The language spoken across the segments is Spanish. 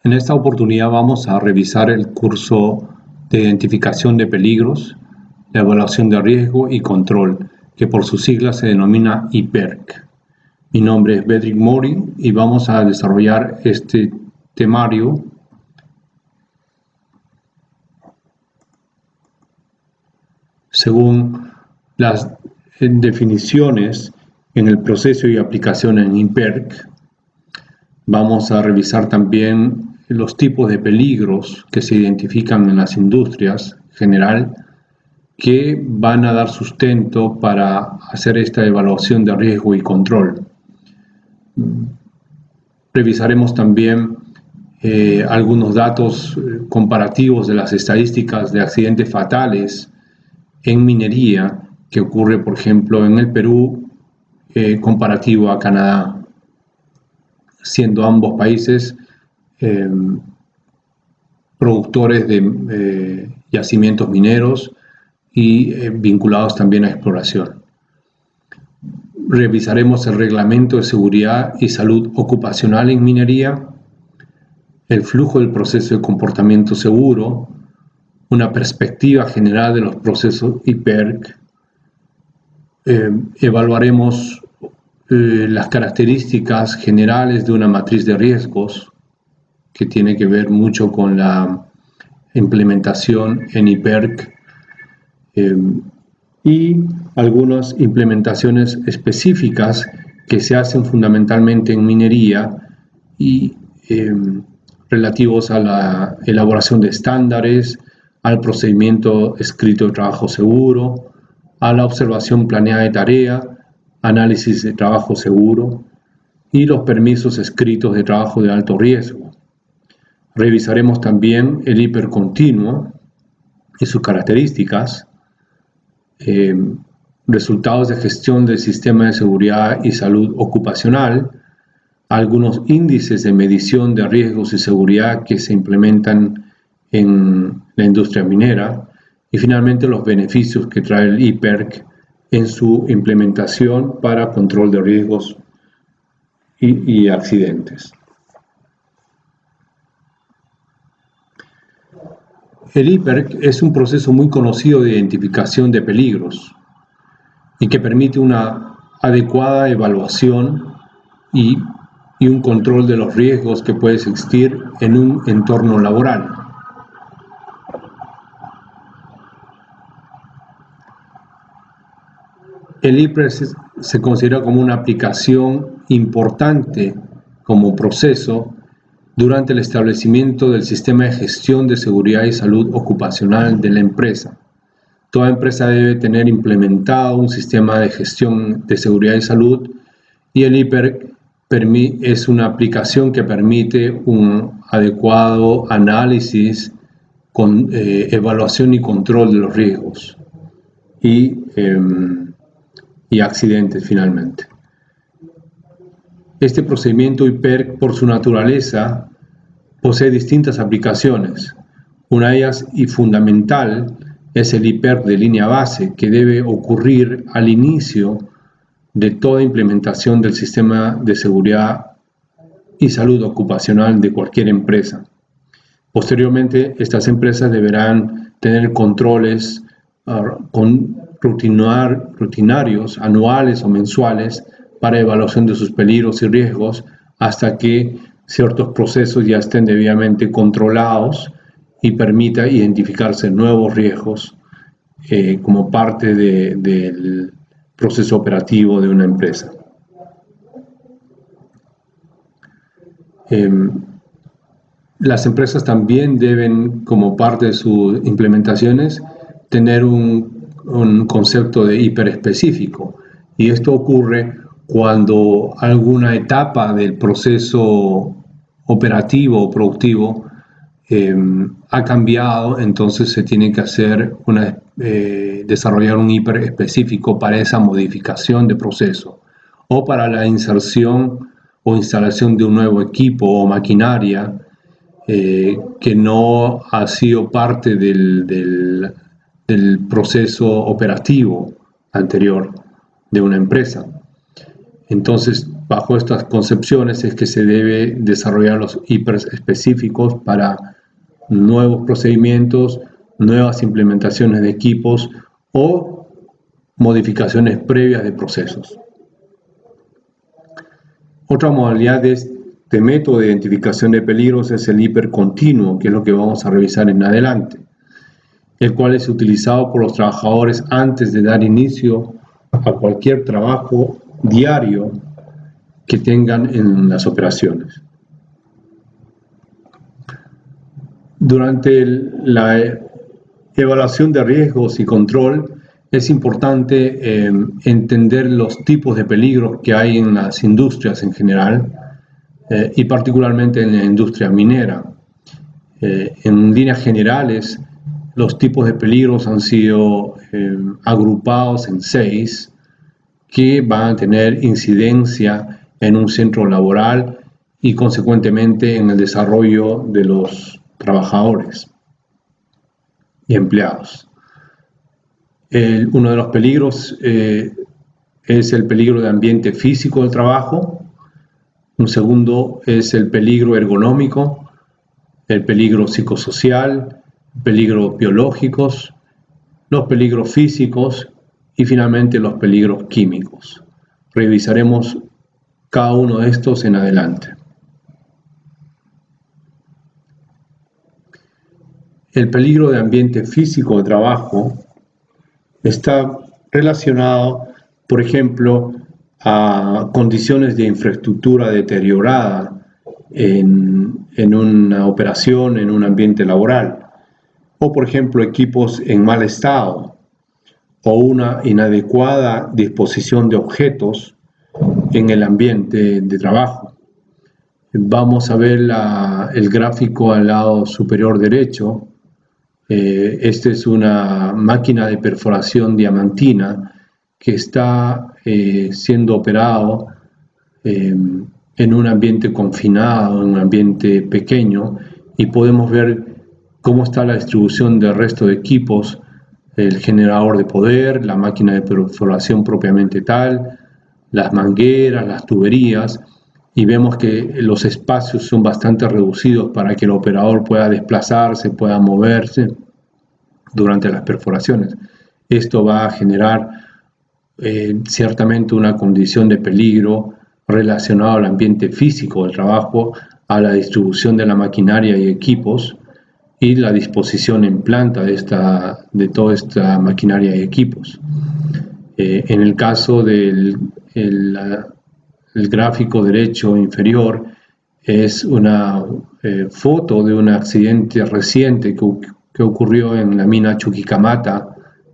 En esta oportunidad vamos a revisar el curso de identificación de peligros, la evaluación de riesgo y control, que por sus siglas se denomina IPERC. Mi nombre es Bedrick Mori y vamos a desarrollar este temario según las definiciones en el proceso y aplicación en IPERC. Vamos a revisar también los tipos de peligros que se identifican en las industrias en general, que van a dar sustento para hacer esta evaluación de riesgo y control. Revisaremos también algunos datos comparativos de las estadísticas de accidentes fatales en minería que ocurre, por ejemplo, en el Perú comparativo a Canadá, siendo ambos países productores de yacimientos mineros y vinculados también a exploración. Revisaremos el reglamento de seguridad y salud ocupacional en minería, el flujo del proceso de comportamiento seguro, una perspectiva general de los procesos IPERC, evaluaremos las características generales de una matriz de riesgos, que tiene que ver mucho con la implementación en IPERC, y algunas implementaciones específicas que se hacen fundamentalmente en minería y relativos a la elaboración de estándares, al procedimiento escrito de trabajo seguro, a la observación planeada de tarea, análisis de trabajo seguro y los permisos escritos de trabajo de alto riesgo. Revisaremos también el IPERC continuo y sus características, resultados de gestión del sistema de seguridad y salud ocupacional, algunos índices de medición de riesgos y seguridad que se implementan en la industria minera y finalmente los beneficios que trae el IPERC en su implementación para control de riesgos y accidentes. El IPERC es un proceso muy conocido de identificación de peligros y que permite una adecuada evaluación y un control de los riesgos que puede existir en un entorno laboral. El IPERC se considera como una aplicación importante como proceso durante el establecimiento del sistema de gestión de seguridad y salud ocupacional de la empresa. Toda empresa debe tener implementado un sistema de gestión de seguridad y salud, y el IPERC es una aplicación que permite un adecuado análisis, con evaluación y control de los riesgos y accidentes finalmente. Este procedimiento IPERC, por su naturaleza, posee distintas aplicaciones. Una de ellas, y fundamental, es el IPERC de línea base, que debe ocurrir al inicio de toda implementación del sistema de seguridad y salud ocupacional de cualquier empresa. Posteriormente, estas empresas deberán tener controles rutinarios, anuales o mensuales, para evaluación de sus peligros y riesgos, hasta que ciertos procesos ya estén debidamente controlados y permita identificarse nuevos riesgos como parte del proceso operativo de una empresa. Las empresas también deben, como parte de sus implementaciones, tener un concepto de hiperespecífico, y esto ocurre cuando alguna etapa del proceso operativo o productivo ha cambiado. Entonces se tiene que hacer desarrollar un hiper específico para esa modificación de proceso, o para la inserción o instalación de un nuevo equipo o maquinaria que no ha sido parte del proceso operativo anterior de una empresa. Entonces, bajo estas concepciones es que se debe desarrollar los hiperespecíficos para nuevos procedimientos, nuevas implementaciones de equipos o modificaciones previas de procesos. Otra modalidad de este método de identificación de peligros es el hipercontinuo, que es lo que vamos a revisar en adelante, el cual es utilizado por los trabajadores antes de dar inicio a cualquier trabajo diario que tengan en las operaciones. Durante la evaluación de riesgos y control es importante entender los tipos de peligros que hay en las industrias en general y particularmente en la industria minera. En líneas generales, los tipos de peligros han sido agrupados en 6 que van a tener incidencia en un centro laboral y consecuentemente en el desarrollo de los trabajadores y empleados. Uno de los peligros es el peligro de ambiente físico del trabajo. Un segundo es el peligro ergonómico, el peligro psicosocial, peligros biológicos, los peligros físicos y finalmente los peligros químicos. Revisaremos cada uno de estos en adelante. El peligro de ambiente físico de trabajo está relacionado, por ejemplo, a condiciones de infraestructura deteriorada en una operación, en un ambiente laboral, o por ejemplo equipos en mal estado, o una inadecuada disposición de objetos en el ambiente de trabajo. Vamos a ver el gráfico al lado superior derecho. Esta es una máquina de perforación diamantina que está siendo operado en un ambiente confinado, en un ambiente pequeño, y podemos ver cómo está la distribución del resto de equipos, el generador de poder, la máquina de perforación propiamente tal, las mangueras, las tuberías, y vemos que los espacios son bastante reducidos para que el operador pueda desplazarse, pueda moverse durante las perforaciones. Esto va a generar ciertamente una condición de peligro relacionado al ambiente físico del trabajo, a la distribución de la maquinaria y equipos y la disposición en planta de toda esta maquinaria y equipos. En el caso del el gráfico derecho inferior es una foto de un accidente reciente que ocurrió en la mina Chuquicamata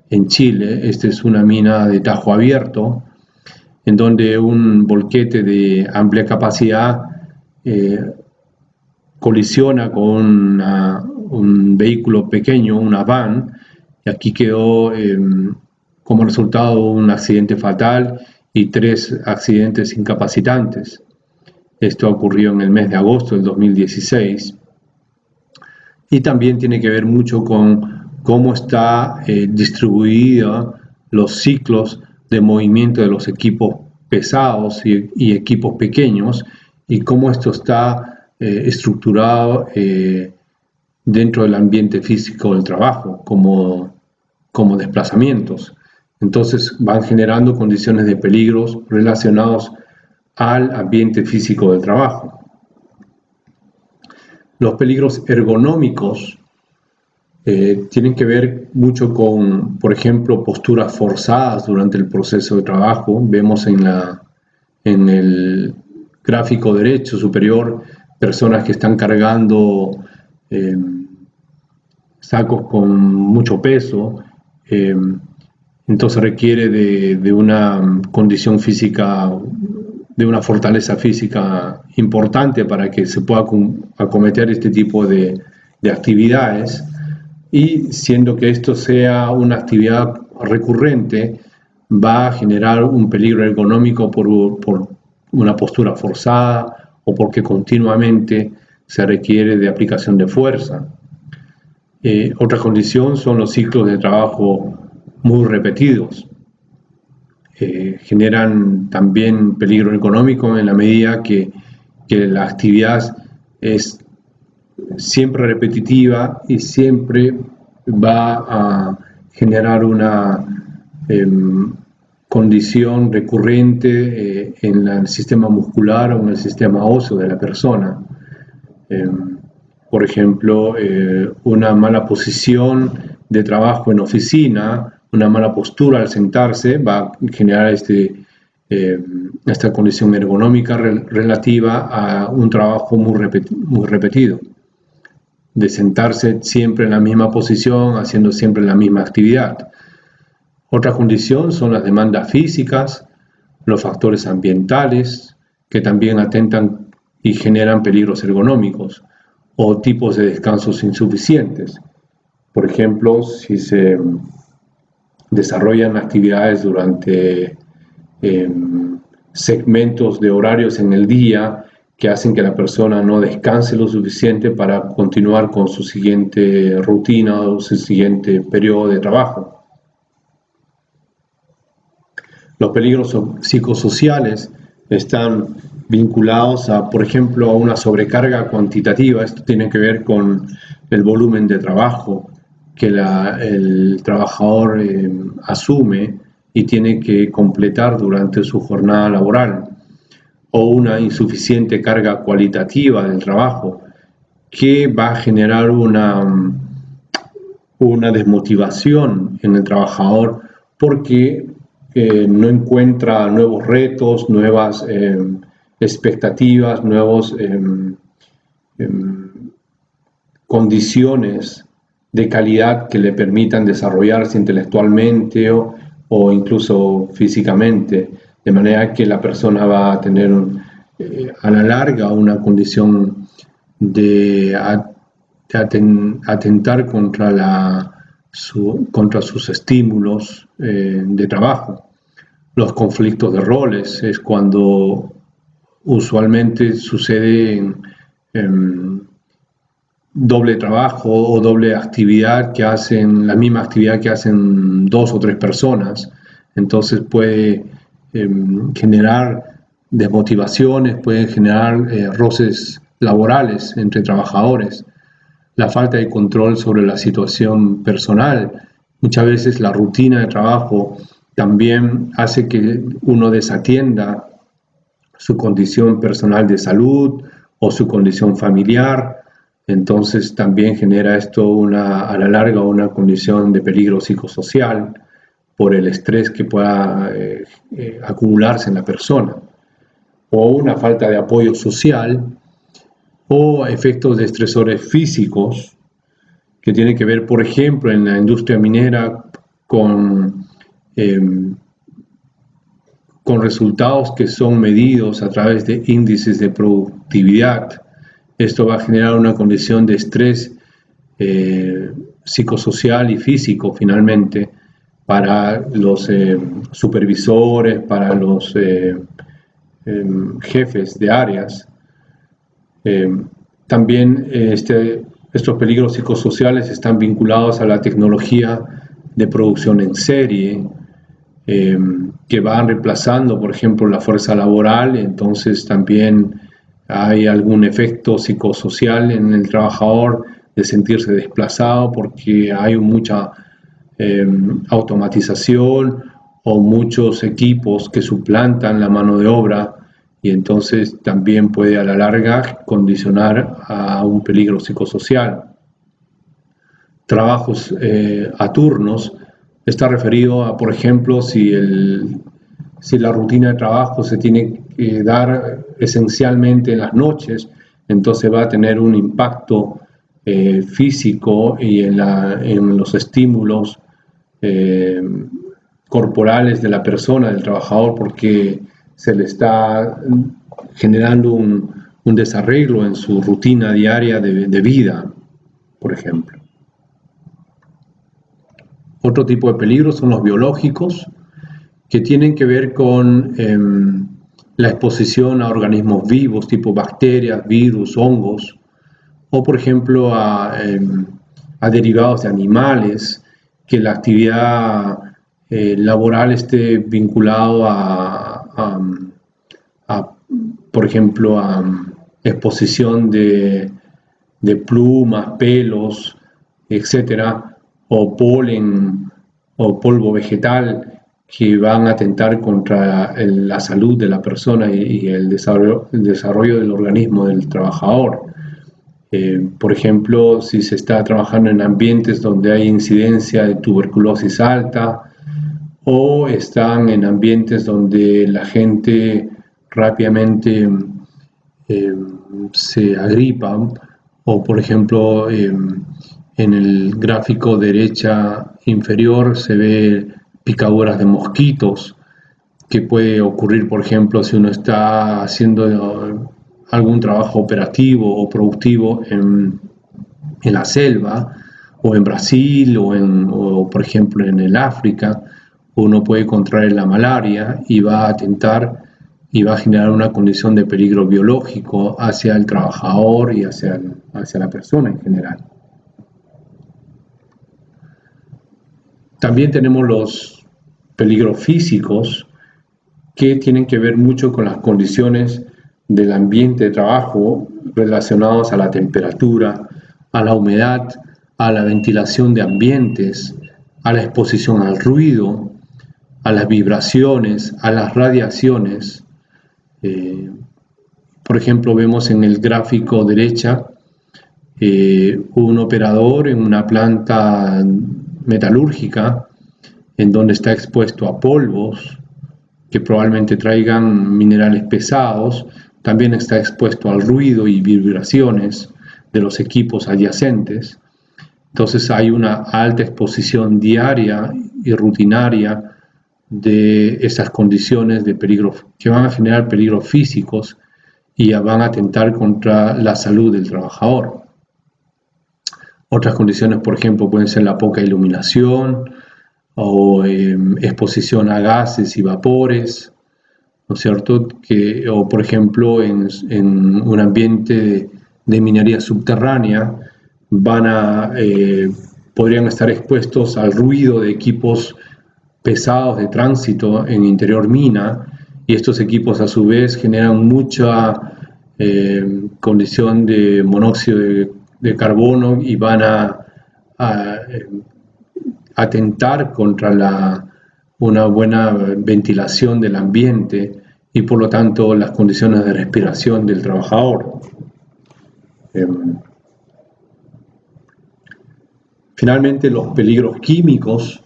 en Chile. Esta es una mina de tajo abierto en donde un volquete de amplia capacidad colisiona con un vehículo pequeño, una van, y aquí quedó como resultado un accidente fatal y 3 accidentes incapacitantes. Esto ocurrió en el mes de agosto del 2016 y también tiene que ver mucho con cómo está distribuida los ciclos de movimiento de los equipos pesados y equipos pequeños y cómo esto está estructurado dentro del ambiente físico del trabajo como desplazamientos. Entonces van generando condiciones de peligros relacionados al ambiente físico del trabajo. Los peligros ergonómicos tienen que ver mucho con, por ejemplo, posturas forzadas durante el proceso de trabajo. Vemos en el gráfico derecho superior personas que están cargando sacos con mucho peso. Entonces requiere de una condición física, de una fortaleza física importante para que se pueda acometer este tipo de actividades, y siendo que esto sea una actividad recurrente, va a generar un peligro ergonómico por una postura forzada o porque continuamente se requiere de aplicación de fuerza. Otra condición son los ciclos de trabajo muy repetidos. generan también peligro económico en la medida que la actividad es siempre repetitiva y siempre va a generar una condición recurrente en el sistema muscular o en el sistema óseo de la persona. Por ejemplo, una mala posición de trabajo en oficina, una mala postura al sentarse va a generar esta condición ergonómica relativa a un trabajo muy repetido, de sentarse siempre en la misma posición, haciendo siempre la misma actividad. Otra condición son las demandas físicas, los factores ambientales, que también atentan y generan peligros ergonómicos, o tipos de descansos insuficientes. Por ejemplo, si se desarrollan actividades durante segmentos de horarios en el día que hacen que la persona no descanse lo suficiente para continuar con su siguiente rutina o su siguiente periodo de trabajo. Los peligros psicosociales están vinculados a, por ejemplo, a una sobrecarga cuantitativa. Esto tiene que ver con el volumen de trabajo que el trabajador asume y tiene que completar durante su jornada laboral, o una insuficiente carga cualitativa del trabajo que va a generar una desmotivación en el trabajador porque no encuentra nuevos retos, nuevas expectativas, nuevas condiciones de calidad que le permitan desarrollarse intelectualmente o incluso físicamente, de manera que la persona va a tener a la larga una condición de atentar contra sus estímulos de trabajo. Los conflictos de roles es cuando usualmente sucede en doble trabajo o doble actividad que hacen, la misma actividad que hacen 2 o 3 personas. Entonces puede generar desmotivaciones, puede generar roces laborales entre trabajadores. La falta de control sobre la situación personal. Muchas veces la rutina de trabajo también hace que uno desatienda su condición personal de salud o su condición familiar. Entonces también genera esto a la larga una condición de peligro psicosocial por el estrés que pueda acumularse en la persona, o una falta de apoyo social, o efectos de estresores físicos que tienen que ver, por ejemplo, en la industria minera con resultados que son medidos a través de índices de productividad. Esto va a generar una condición de estrés psicosocial y físico finalmente para los supervisores, para los jefes de áreas. También estos peligros psicosociales están vinculados a la tecnología de producción en serie, que van reemplazando, por ejemplo, la fuerza laboral. Entonces también hay algún efecto psicosocial en el trabajador de sentirse desplazado porque hay mucha automatización o muchos equipos que suplantan la mano de obra, y entonces también puede a la larga condicionar a un peligro psicosocial. Trabajos a turnos está referido a, por ejemplo, si la rutina de trabajo se tiene que dar esencialmente en las noches, entonces va a tener un impacto físico y en los estímulos corporales de la persona, del trabajador, porque se le está generando un desarreglo en su rutina diaria de vida, por ejemplo. Otro tipo de peligros son los biológicos, que tienen que ver con la exposición a organismos vivos, tipo bacterias, virus, hongos, o por ejemplo a derivados de animales, que la actividad laboral esté vinculado por ejemplo, a exposición de plumas, pelos, etcétera, o polen o polvo vegetal que van a atentar contra la salud de la persona y el desarrollo del organismo del trabajador. Por ejemplo, si se está trabajando en ambientes donde hay incidencia de tuberculosis alta, o están en ambientes donde la gente rápidamente se agripa, o por ejemplo en el gráfico derecha inferior se ve picaduras de mosquitos, que puede ocurrir por ejemplo si uno está haciendo algún trabajo operativo o productivo en la selva, o en Brasil, o por ejemplo en el África. Uno puede contraer la malaria y va a atentar y va a generar una condición de peligro biológico hacia el trabajador y hacia la persona en general. También tenemos los peligros físicos que tienen que ver mucho con las condiciones del ambiente de trabajo relacionados a la temperatura, a la humedad, a la ventilación de ambientes, a la exposición al ruido, a las vibraciones, a las radiaciones. Por ejemplo, vemos en el gráfico derecha un operador en una planta metalúrgica en donde está expuesto a polvos que probablemente traigan minerales pesados. También está expuesto al ruido y vibraciones de los equipos adyacentes. Entonces hay una alta exposición diaria y rutinaria de esas condiciones de peligro que van a generar peligros físicos y van a atentar contra la salud del trabajador. Otras condiciones, por ejemplo, pueden ser la poca iluminación o exposición a gases y vapores, ¿no es cierto? O por ejemplo, en un ambiente de minería subterránea podrían estar expuestos al ruido de equipos pesados de tránsito en interior mina, y estos equipos a su vez generan mucha condición de monóxido de carbono y van a atentar contra una buena ventilación del ambiente y por lo tanto las condiciones de respiración del trabajador. Finalmente, los peligros químicos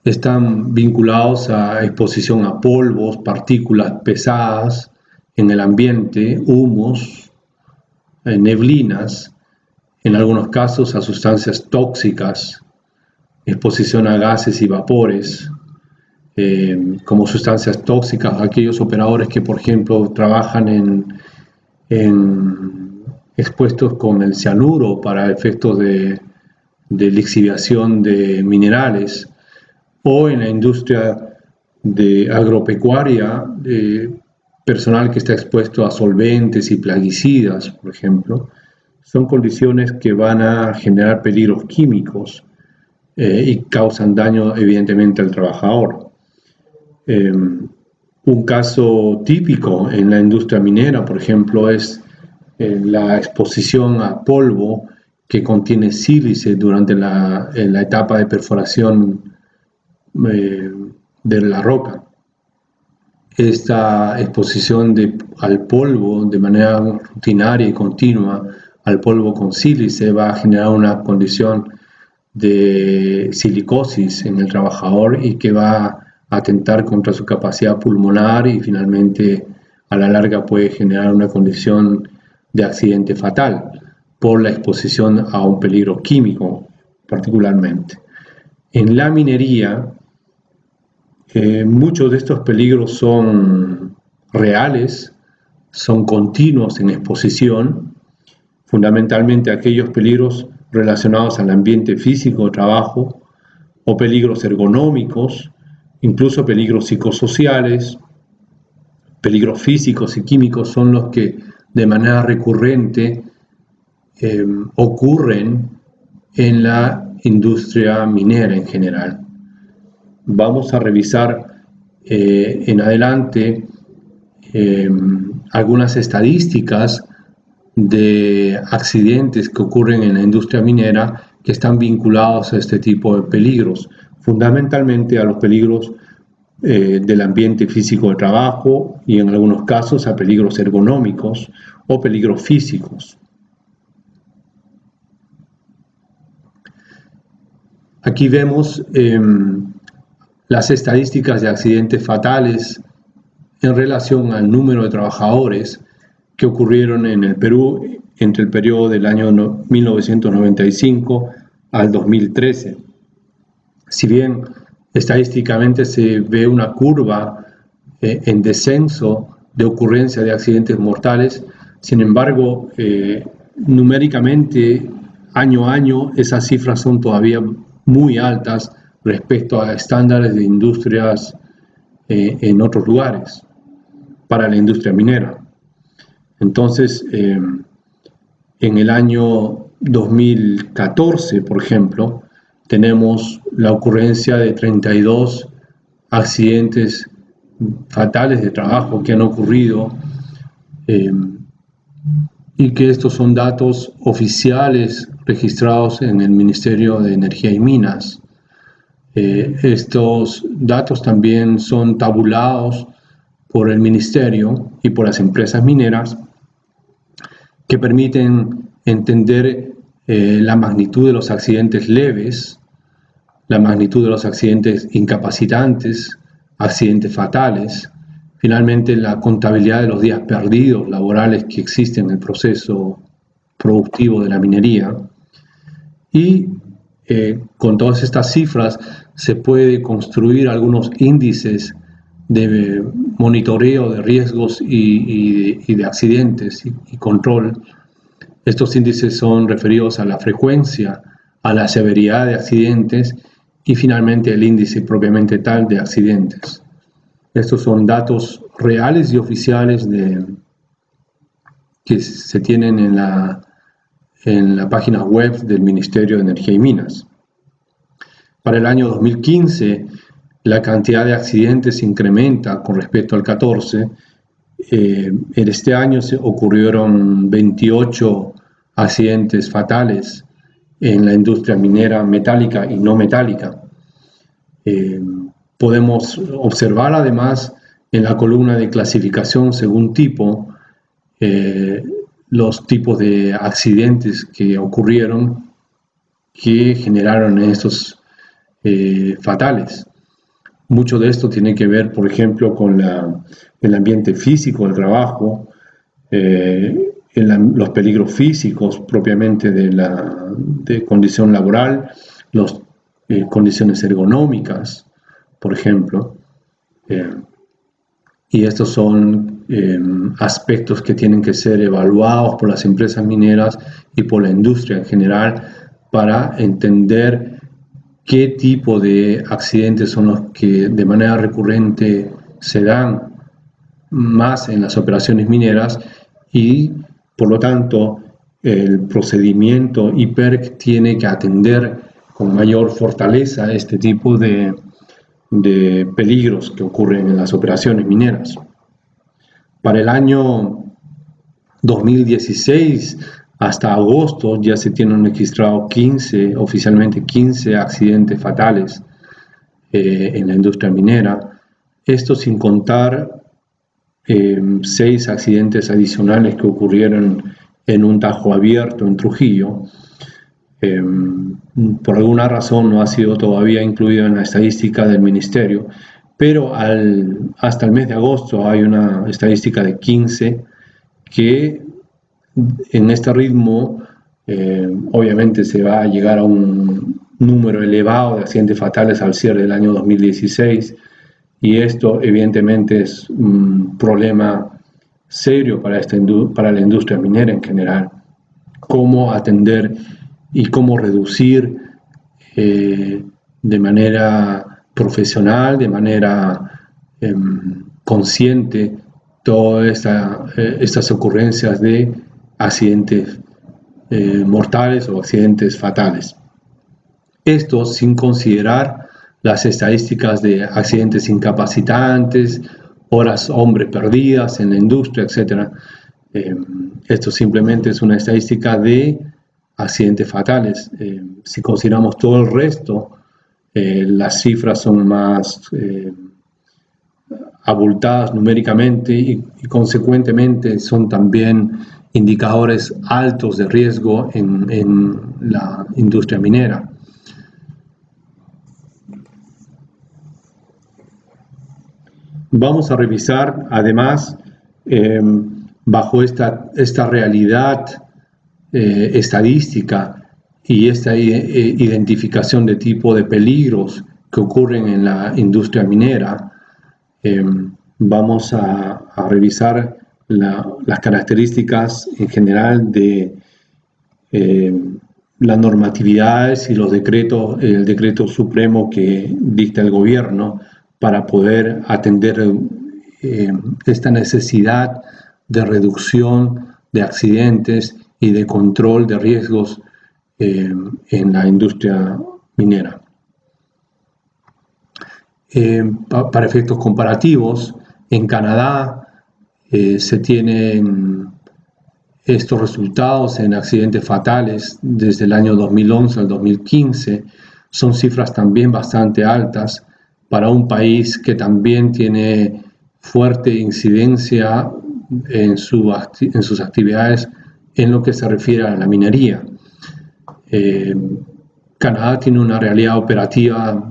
están vinculados a exposición a polvos, partículas pesadas en el ambiente, humos, neblinas, en algunos casos a sustancias tóxicas, exposición a gases y vapores, como sustancias tóxicas, aquellos operadores que, por ejemplo, trabajan expuestos con el cianuro para efectos de lixiviación de minerales, o en la industria agropecuaria, personal que está expuesto a solventes y plaguicidas, por ejemplo. Son condiciones que van a generar peligros químicos y causan daño evidentemente al trabajador. Un caso típico en la industria minera, por ejemplo, es la exposición a polvo que contiene sílice durante la etapa de perforación de la roca. Esta exposición al polvo de manera rutinaria y continua, al polvo con sílice, va a generar una condición de silicosis en el trabajador y que va a atentar contra su capacidad pulmonar y finalmente a la larga puede generar una condición de accidente fatal por la exposición a un peligro químico particularmente. En la minería, muchos de estos peligros son reales, son continuos en exposición, fundamentalmente aquellos peligros relacionados al ambiente físico de trabajo, o peligros ergonómicos, incluso peligros psicosociales, peligros físicos y químicos son los que de manera recurrente ocurren en la industria minera en general. vamos a revisar en adelante algunas estadísticas de accidentes que ocurren en la industria minera que están vinculados a este tipo de peligros, fundamentalmente a los peligros del ambiente físico de trabajo y en algunos casos a peligros ergonómicos o peligros físicos. Aquí vemos las estadísticas de accidentes fatales en relación al número de trabajadores que ocurrieron en el Perú entre el periodo del año 1995 al 2013. Si bien estadísticamente se ve una curva en descenso de ocurrencia de accidentes mortales, sin embargo, numéricamente, año a año, esas cifras son todavía muy altas respecto a estándares de industrias en otros lugares para la industria minera. Entonces, en el año 2014, por ejemplo, tenemos la ocurrencia de 32 accidentes fatales de trabajo que han ocurrido y que estos son datos oficiales registrados en el Ministerio de Energía y Minas. Estos datos también son tabulados por el Ministerio y por las empresas mineras que permiten entender la magnitud de los accidentes leves, la magnitud de los accidentes incapacitantes, accidentes fatales, finalmente la contabilidad de los días perdidos laborales que existen en el proceso productivo de la minería. Y con todas estas cifras se puede construir algunos índices de monitoreo de riesgos y de accidentes y control. Estos índices son referidos a la frecuencia, a la severidad de accidentes y finalmente el índice propiamente tal de accidentes. Estos son datos reales y oficiales que se tienen en la página web del Ministerio de Energía y Minas. Para el año 2015, la cantidad de accidentes se incrementa con respecto al 14. En este año se ocurrieron 28 accidentes fatales en la industria minera metálica y no metálica. Podemos observar además en la columna de clasificación según tipo los tipos de accidentes que ocurrieron que generaron estos fatales. Mucho de esto tiene que ver, por ejemplo, con el ambiente físico del trabajo, los peligros físicos propiamente de condición laboral, las condiciones ergonómicas, por ejemplo. Y estos son aspectos que tienen que ser evaluados por las empresas mineras y por la industria en general para entender qué tipo de accidentes son los que de manera recurrente se dan más en las operaciones mineras y, por lo tanto, el procedimiento IPERC tiene que atender con mayor fortaleza este tipo de peligros que ocurren en las operaciones mineras. Para el año 2016 hasta agosto ya se tienen registrado oficialmente 15 accidentes fatales en la industria minera. Esto sin contar 6 accidentes adicionales que ocurrieron en un tajo abierto en Trujillo. Por alguna razón no ha sido todavía incluido en la estadística del Ministerio, pero hasta el mes de agosto hay una estadística de 15 que en este ritmo obviamente se va a llegar a un número elevado de accidentes fatales al cierre del año 2016 y esto evidentemente es un problema serio para la industria minera en general. Cómo atender y cómo reducir de manera profesional, de manera consciente todas estas ocurrencias de accidentes mortales o accidentes fatales. Esto sin considerar las estadísticas de accidentes incapacitantes, horas hombre perdidas en la industria, etc. Esto simplemente es una estadística de accidentes fatales. Si consideramos todo el resto, las cifras son más abultadas numéricamente y consecuentemente son también indicadores altos de riesgo en la industria minera. Vamos a revisar además, bajo esta realidad estadística y esta identificación de tipo de peligros que ocurren en la industria minera, vamos a revisar las características en general de las normatividades y los decretos, el decreto supremo que dicta el gobierno para poder atender esta necesidad de reducción de accidentes y de control de riesgos en la industria minera. Para efectos comparativos, en Canadá se tienen estos resultados en accidentes fatales desde el año 2011 al 2015. Son cifras también bastante altas para un país que también tiene fuerte incidencia en sus actividades en lo que se refiere a la minería. Canadá tiene una realidad operativa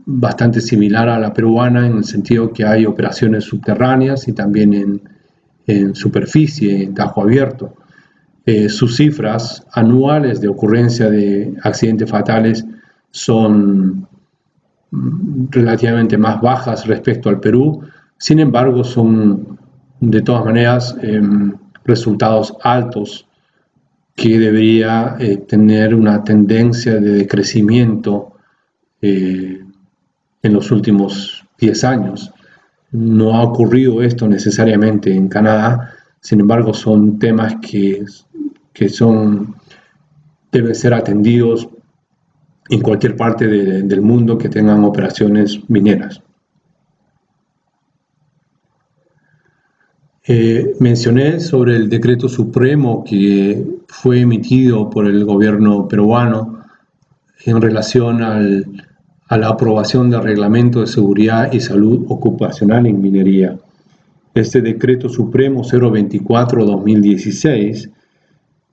bastante similar a la peruana, en el sentido que hay operaciones subterráneas y también en superficie, en tajo abierto. Sus cifras anuales de ocurrencia de accidentes fatales son relativamente más bajas respecto al Perú. Sin embargo, son de todas maneras resultados altos que debería tener una tendencia de decrecimiento en los últimos 10 años. No ha ocurrido esto necesariamente en Canadá, sin embargo son temas que deben ser atendidos en cualquier parte del mundo que tengan operaciones mineras. Mencioné sobre el decreto supremo que fue emitido por el gobierno peruano en relación a la aprobación del Reglamento de Seguridad y Salud Ocupacional en Minería. Este decreto supremo 024-2016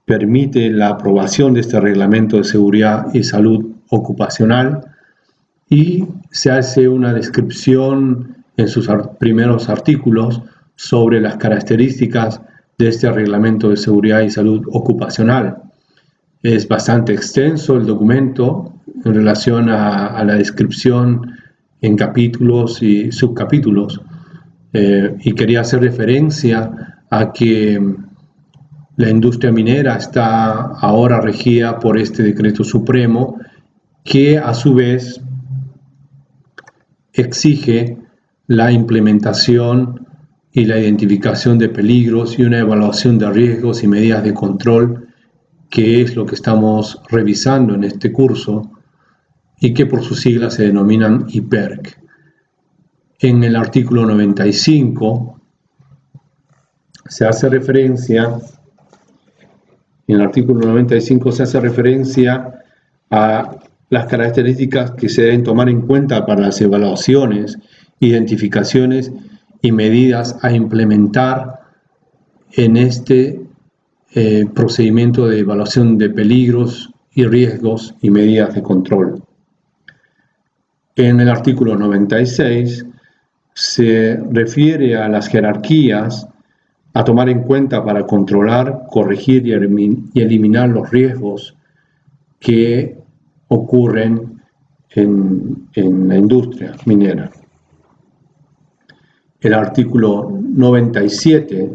permite la aprobación de este Reglamento de Seguridad y Salud Ocupacional y se hace una descripción en sus primeros artículos sobre las características de este Reglamento de Seguridad y Salud Ocupacional. Es bastante extenso el documento en relación a la descripción en capítulos y subcapítulos, y quería hacer referencia a que la industria minera está ahora regida por este decreto supremo que a su vez exige la implementación y la identificación de peligros y una evaluación de riesgos y medidas de control, que es lo que estamos revisando en este curso y que por sus siglas se denominan IPERC. En el artículo 95 se hace referencia a las características que se deben tomar en cuenta para las evaluaciones, identificaciones y medidas a implementar en este procedimiento de evaluación de peligros y riesgos y medidas de control. En el artículo 96 se refiere a las jerarquías a tomar en cuenta para controlar, corregir y eliminar los riesgos que ocurren en la industria minera. El artículo 97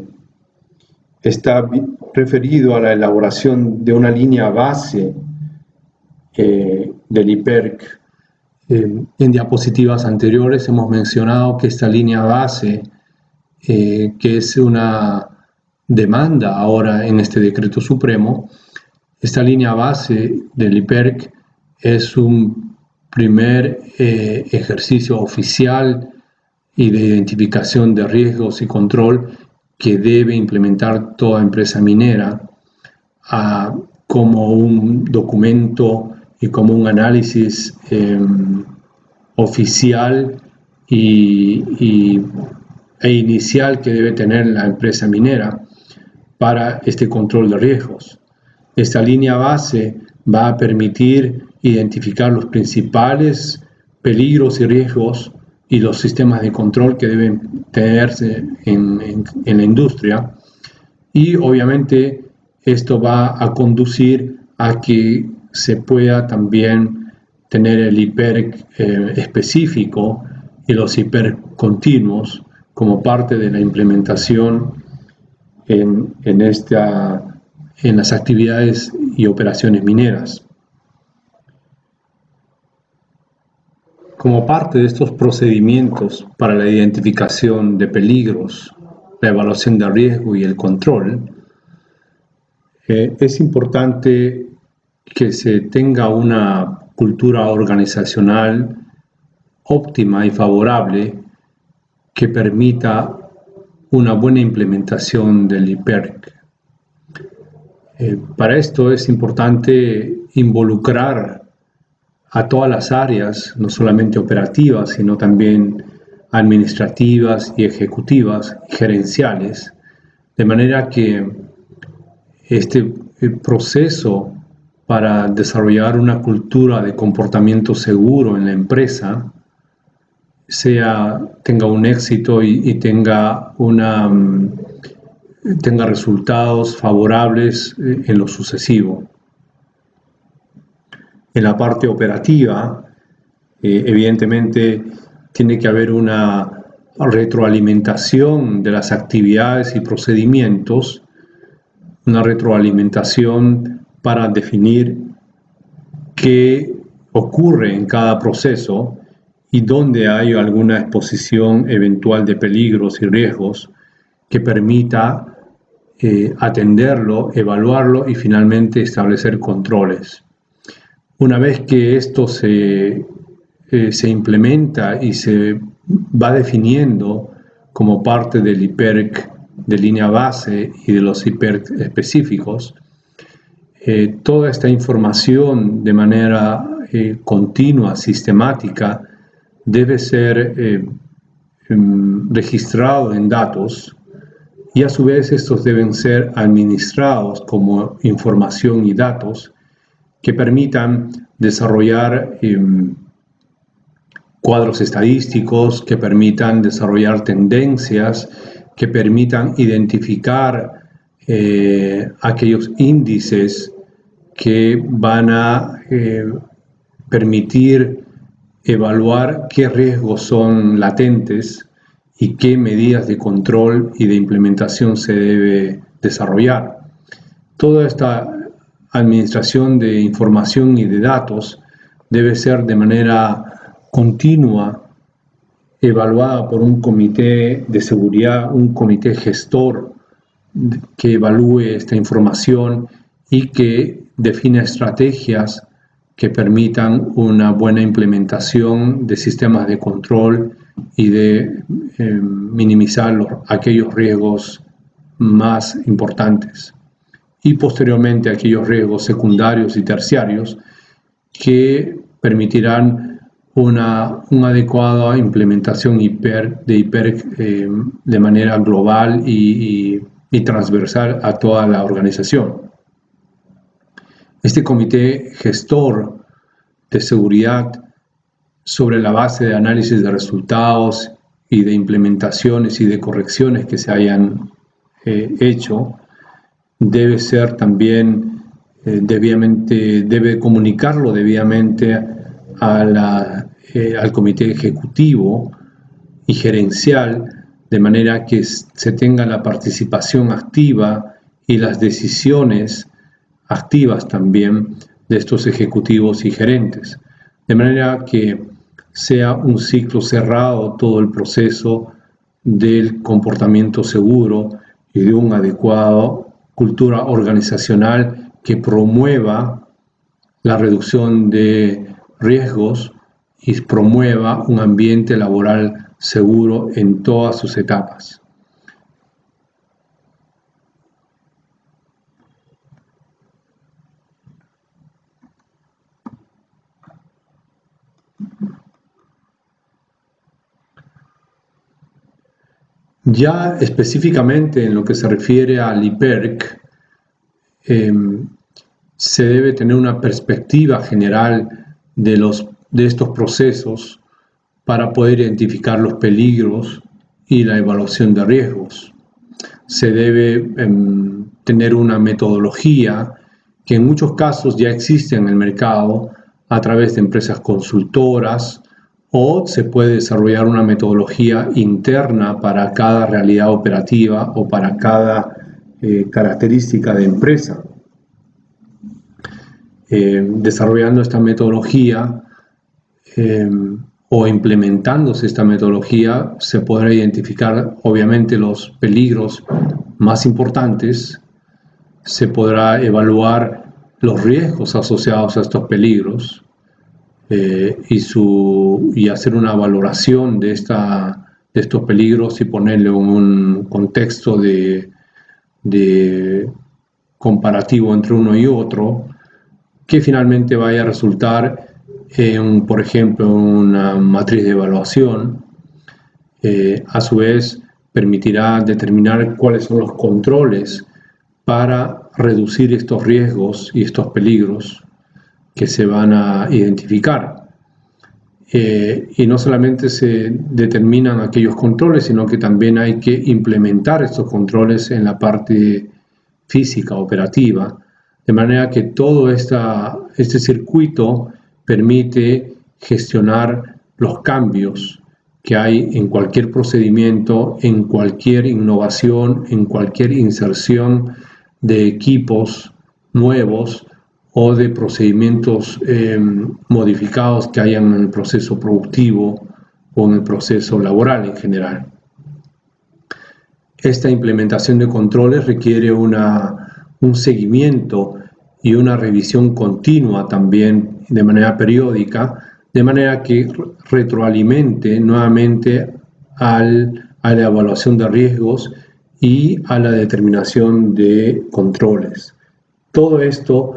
está referido a la elaboración de una línea base del IPERC. En diapositivas anteriores hemos mencionado que esta línea base, que es una demanda ahora en este decreto supremo, esta línea base del IPERC es un primer ejercicio oficial y de identificación de riesgos y control que debe implementar toda empresa minera, como un documento y como un análisis oficial e inicial que debe tener la empresa minera para este control de riesgos. Esta línea base va a permitir identificar los principales peligros y riesgos y los sistemas de control que deben tenerse en la industria, y obviamente esto va a conducir a que se pueda también tener el IPERC específico y los IPERC continuos como parte de la implementación en las actividades y operaciones mineras. Como parte de estos procedimientos para la identificación de peligros, la evaluación de riesgo y el control, es importante que se tenga una cultura organizacional óptima y favorable que permita una buena implementación del IPERC. Para esto es importante involucrar a todas las áreas, no solamente operativas, sino también administrativas y ejecutivas, y gerenciales, de manera que este proceso para desarrollar una cultura de comportamiento seguro en la empresa tenga un éxito y tenga resultados favorables en lo sucesivo. En la parte operativa, evidentemente, tiene que haber una retroalimentación de las actividades y procedimientos, una retroalimentación para definir qué ocurre en cada proceso y dónde hay alguna exposición eventual de peligros y riesgos que permita atenderlo, evaluarlo y finalmente establecer controles. Una vez que esto se implementa y se va definiendo como parte del IPERC de línea base y de los IPERC específicos, toda esta información de manera continua, sistemática, debe ser registrado en datos, y a su vez estos deben ser administrados como información y datos que permitan desarrollar cuadros estadísticos, que permitan desarrollar tendencias, que permitan identificar aquellos índices que van a permitir evaluar qué riesgos son latentes y qué medidas de control y de implementación se debe desarrollar. Toda esta administración de información y de datos debe ser de manera continua evaluada por un comité de seguridad, un comité gestor que evalúe esta información y que defina estrategias que permitan una buena implementación de sistemas de control y de minimizar aquellos riesgos más importantes, y posteriormente aquellos riesgos secundarios y terciarios que permitirán una adecuada implementación de IPERC de manera global y transversal a toda la organización. Este comité gestor de seguridad, sobre la base de análisis de resultados y de implementaciones y de correcciones que se hayan hecho, debe ser también debe comunicarlo debidamente al comité ejecutivo y gerencial, de manera que se tenga la participación activa y las decisiones activas también de estos ejecutivos y gerentes, de manera que sea un ciclo cerrado todo el proceso del comportamiento seguro y de una adecuada cultura organizacional que promueva la reducción de riesgos y promueva un ambiente laboral seguro en todas sus etapas. Ya específicamente en lo que se refiere al IPERC, se debe tener una perspectiva general de estos procesos para poder identificar los peligros y la evaluación de riesgos. Se debe tener una metodología que en muchos casos ya existe en el mercado a través de empresas consultoras, o se puede desarrollar una metodología interna para cada realidad operativa o para cada característica de empresa. Desarrollando esta metodología o implementándose esta metodología, se podrá identificar obviamente los peligros más importantes, se podrá evaluar los riesgos asociados a estos peligros y hacer una valoración de estos peligros y ponerle un contexto de comparativo entre uno y otro, que finalmente vaya a resultar en, por ejemplo, una matriz de evaluación. A su vez, permitirá determinar cuáles son los controles para reducir estos riesgos y estos peligros que se van a identificar. Y no solamente se determinan aquellos controles, sino que también hay que implementar estos controles en la parte física, operativa, de manera que todo este circuito permite gestionar los cambios que hay en cualquier procedimiento, en cualquier innovación, en cualquier inserción de equipos nuevos o de procedimientos modificados que hayan en el proceso productivo o en el proceso laboral en general. Esta implementación de controles requiere un seguimiento y una revisión continua también de manera periódica, de manera que retroalimente nuevamente a la evaluación de riesgos y a la determinación de controles. Todo esto,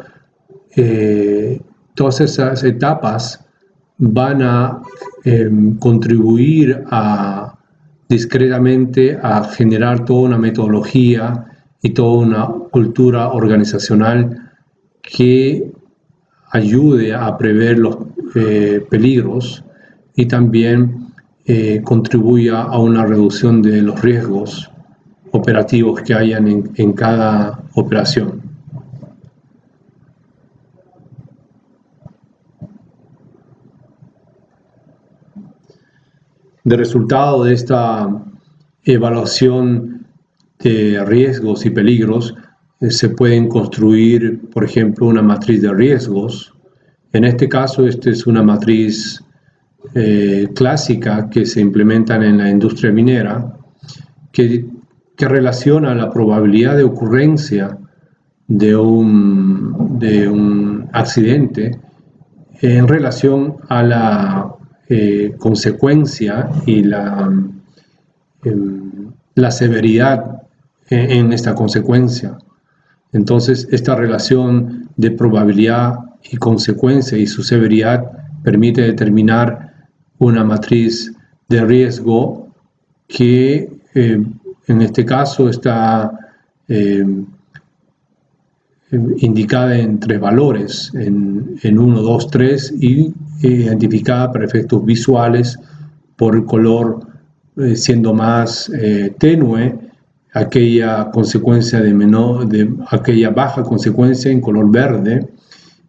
todas esas etapas van a contribuir discretamente a generar toda una metodología y toda una cultura organizacional que ayude a prever los peligros y también contribuya a una reducción de los riesgos operativos que hayan en cada operación. De resultado de esta evaluación de riesgos y peligros, se pueden construir, por ejemplo, una matriz de riesgos. En este caso, esta es una matriz clásica que se implementan en la industria minera, que relaciona la probabilidad de ocurrencia de un accidente en relación a la consecuencia y la severidad en esta consecuencia. Entonces, esta relación de probabilidad y consecuencia y su severidad permite determinar una matriz de riesgo que en este caso está indicada en 3 valores, en 1, 2, 3, y identificada para efectos visuales por el color siendo más tenue, aquella consecuencia aquella baja consecuencia en color verde,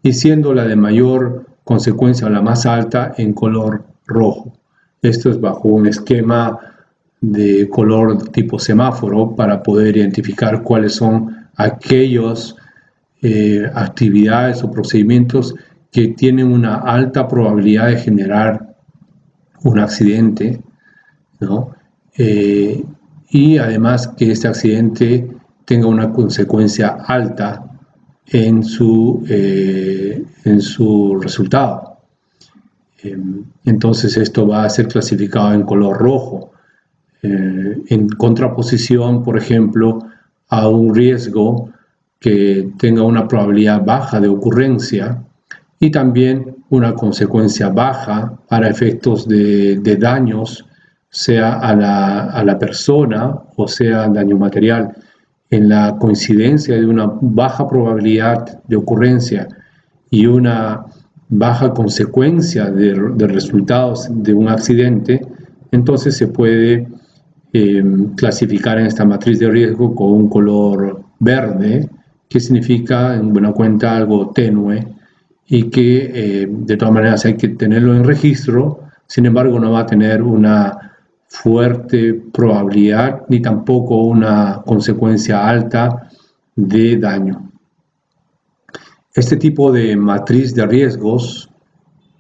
y siendo la de mayor consecuencia o la más alta en color rojo. Esto es bajo un esquema de color tipo semáforo para poder identificar cuáles son aquellas actividades o procedimientos que tienen una alta probabilidad de generar un accidente, ¿no? Y además que este accidente tenga una consecuencia alta en su resultado. Entonces esto va a ser clasificado en color rojo, en contraposición, por ejemplo, a un riesgo que tenga una probabilidad baja de ocurrencia y también una consecuencia baja para efectos de daños, sea a la persona o sea daño material. En la coincidencia de una baja probabilidad de ocurrencia y una baja consecuencia de resultados de un accidente, entonces se puede clasificar en esta matriz de riesgo con un color verde, que significa en buena cuenta algo tenue y que de todas maneras hay que tenerlo en registro, sin embargo no va a tener una fuerte probabilidad ni tampoco una consecuencia alta de daño. Este tipo de matriz de riesgos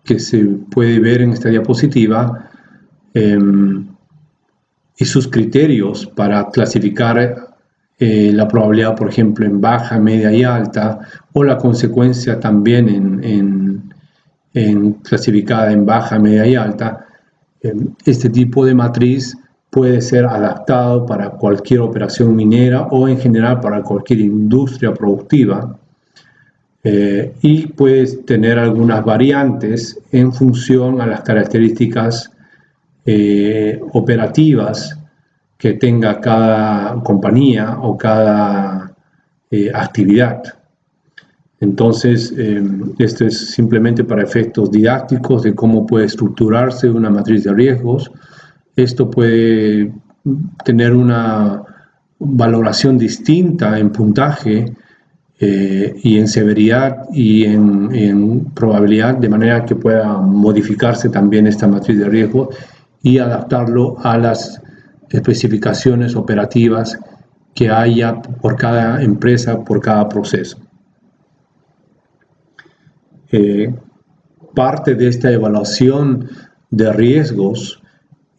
que se puede ver en esta diapositiva y sus criterios para clasificar la probabilidad, por ejemplo, en baja, media y alta, o la consecuencia también clasificada en baja, media y alta. Este tipo de matriz puede ser adaptado para cualquier operación minera o en general para cualquier industria productiva. Y puedes tener algunas variantes en función a las características operativas que tenga cada compañía o cada actividad. Entonces, esto es simplemente para efectos didácticos de cómo puede estructurarse una matriz de riesgos. Esto puede tener una valoración distinta en puntaje y en severidad y en probabilidad, de manera que pueda modificarse también esta matriz de riesgo y adaptarlo a las especificaciones operativas que haya por cada empresa, por cada proceso. Parte de esta evaluación de riesgos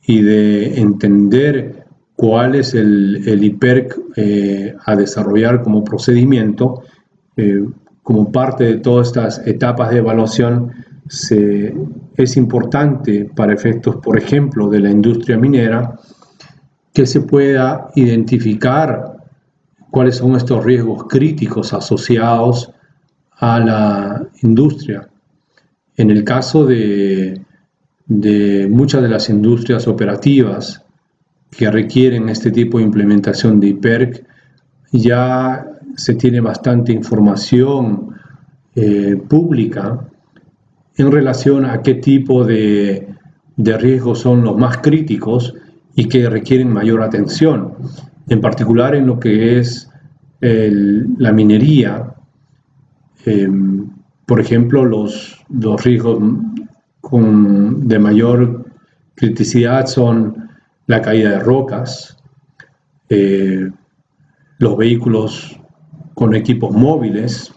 y de entender cuál es el IPERC a desarrollar como procedimiento, como parte de todas estas etapas de evaluación, es importante para efectos, por ejemplo, de la industria minera, que se pueda identificar cuáles son estos riesgos críticos asociados a la industria. En el caso de muchas de las industrias operativas que requieren este tipo de implementación de IPERC, ya se tiene bastante información pública en relación a qué tipo de riesgos son los más críticos y que requieren mayor atención, en particular en lo que es la minería. Por ejemplo, los riesgos de mayor criticidad son la caída de rocas, los vehículos con equipos móviles,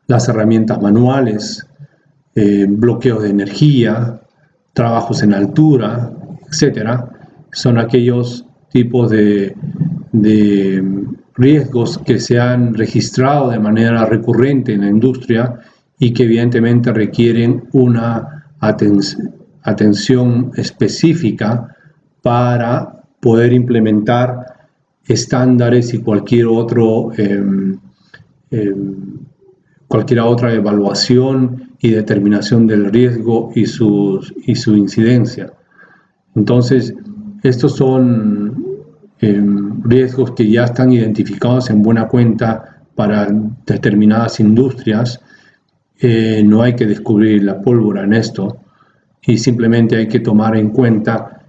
las herramientas manuales, bloqueos de energía, trabajos en altura, etcétera. Son aquellos tipos de riesgos que se han registrado de manera recurrente en la industria y que evidentemente requieren una atención específica para poder implementar estándares y cualquier otra evaluación y determinación del riesgo y su incidencia. Entonces, estos son riesgos que ya están identificados en buena cuenta para determinadas industrias. No hay que descubrir la pólvora en esto y simplemente hay que tomar en cuenta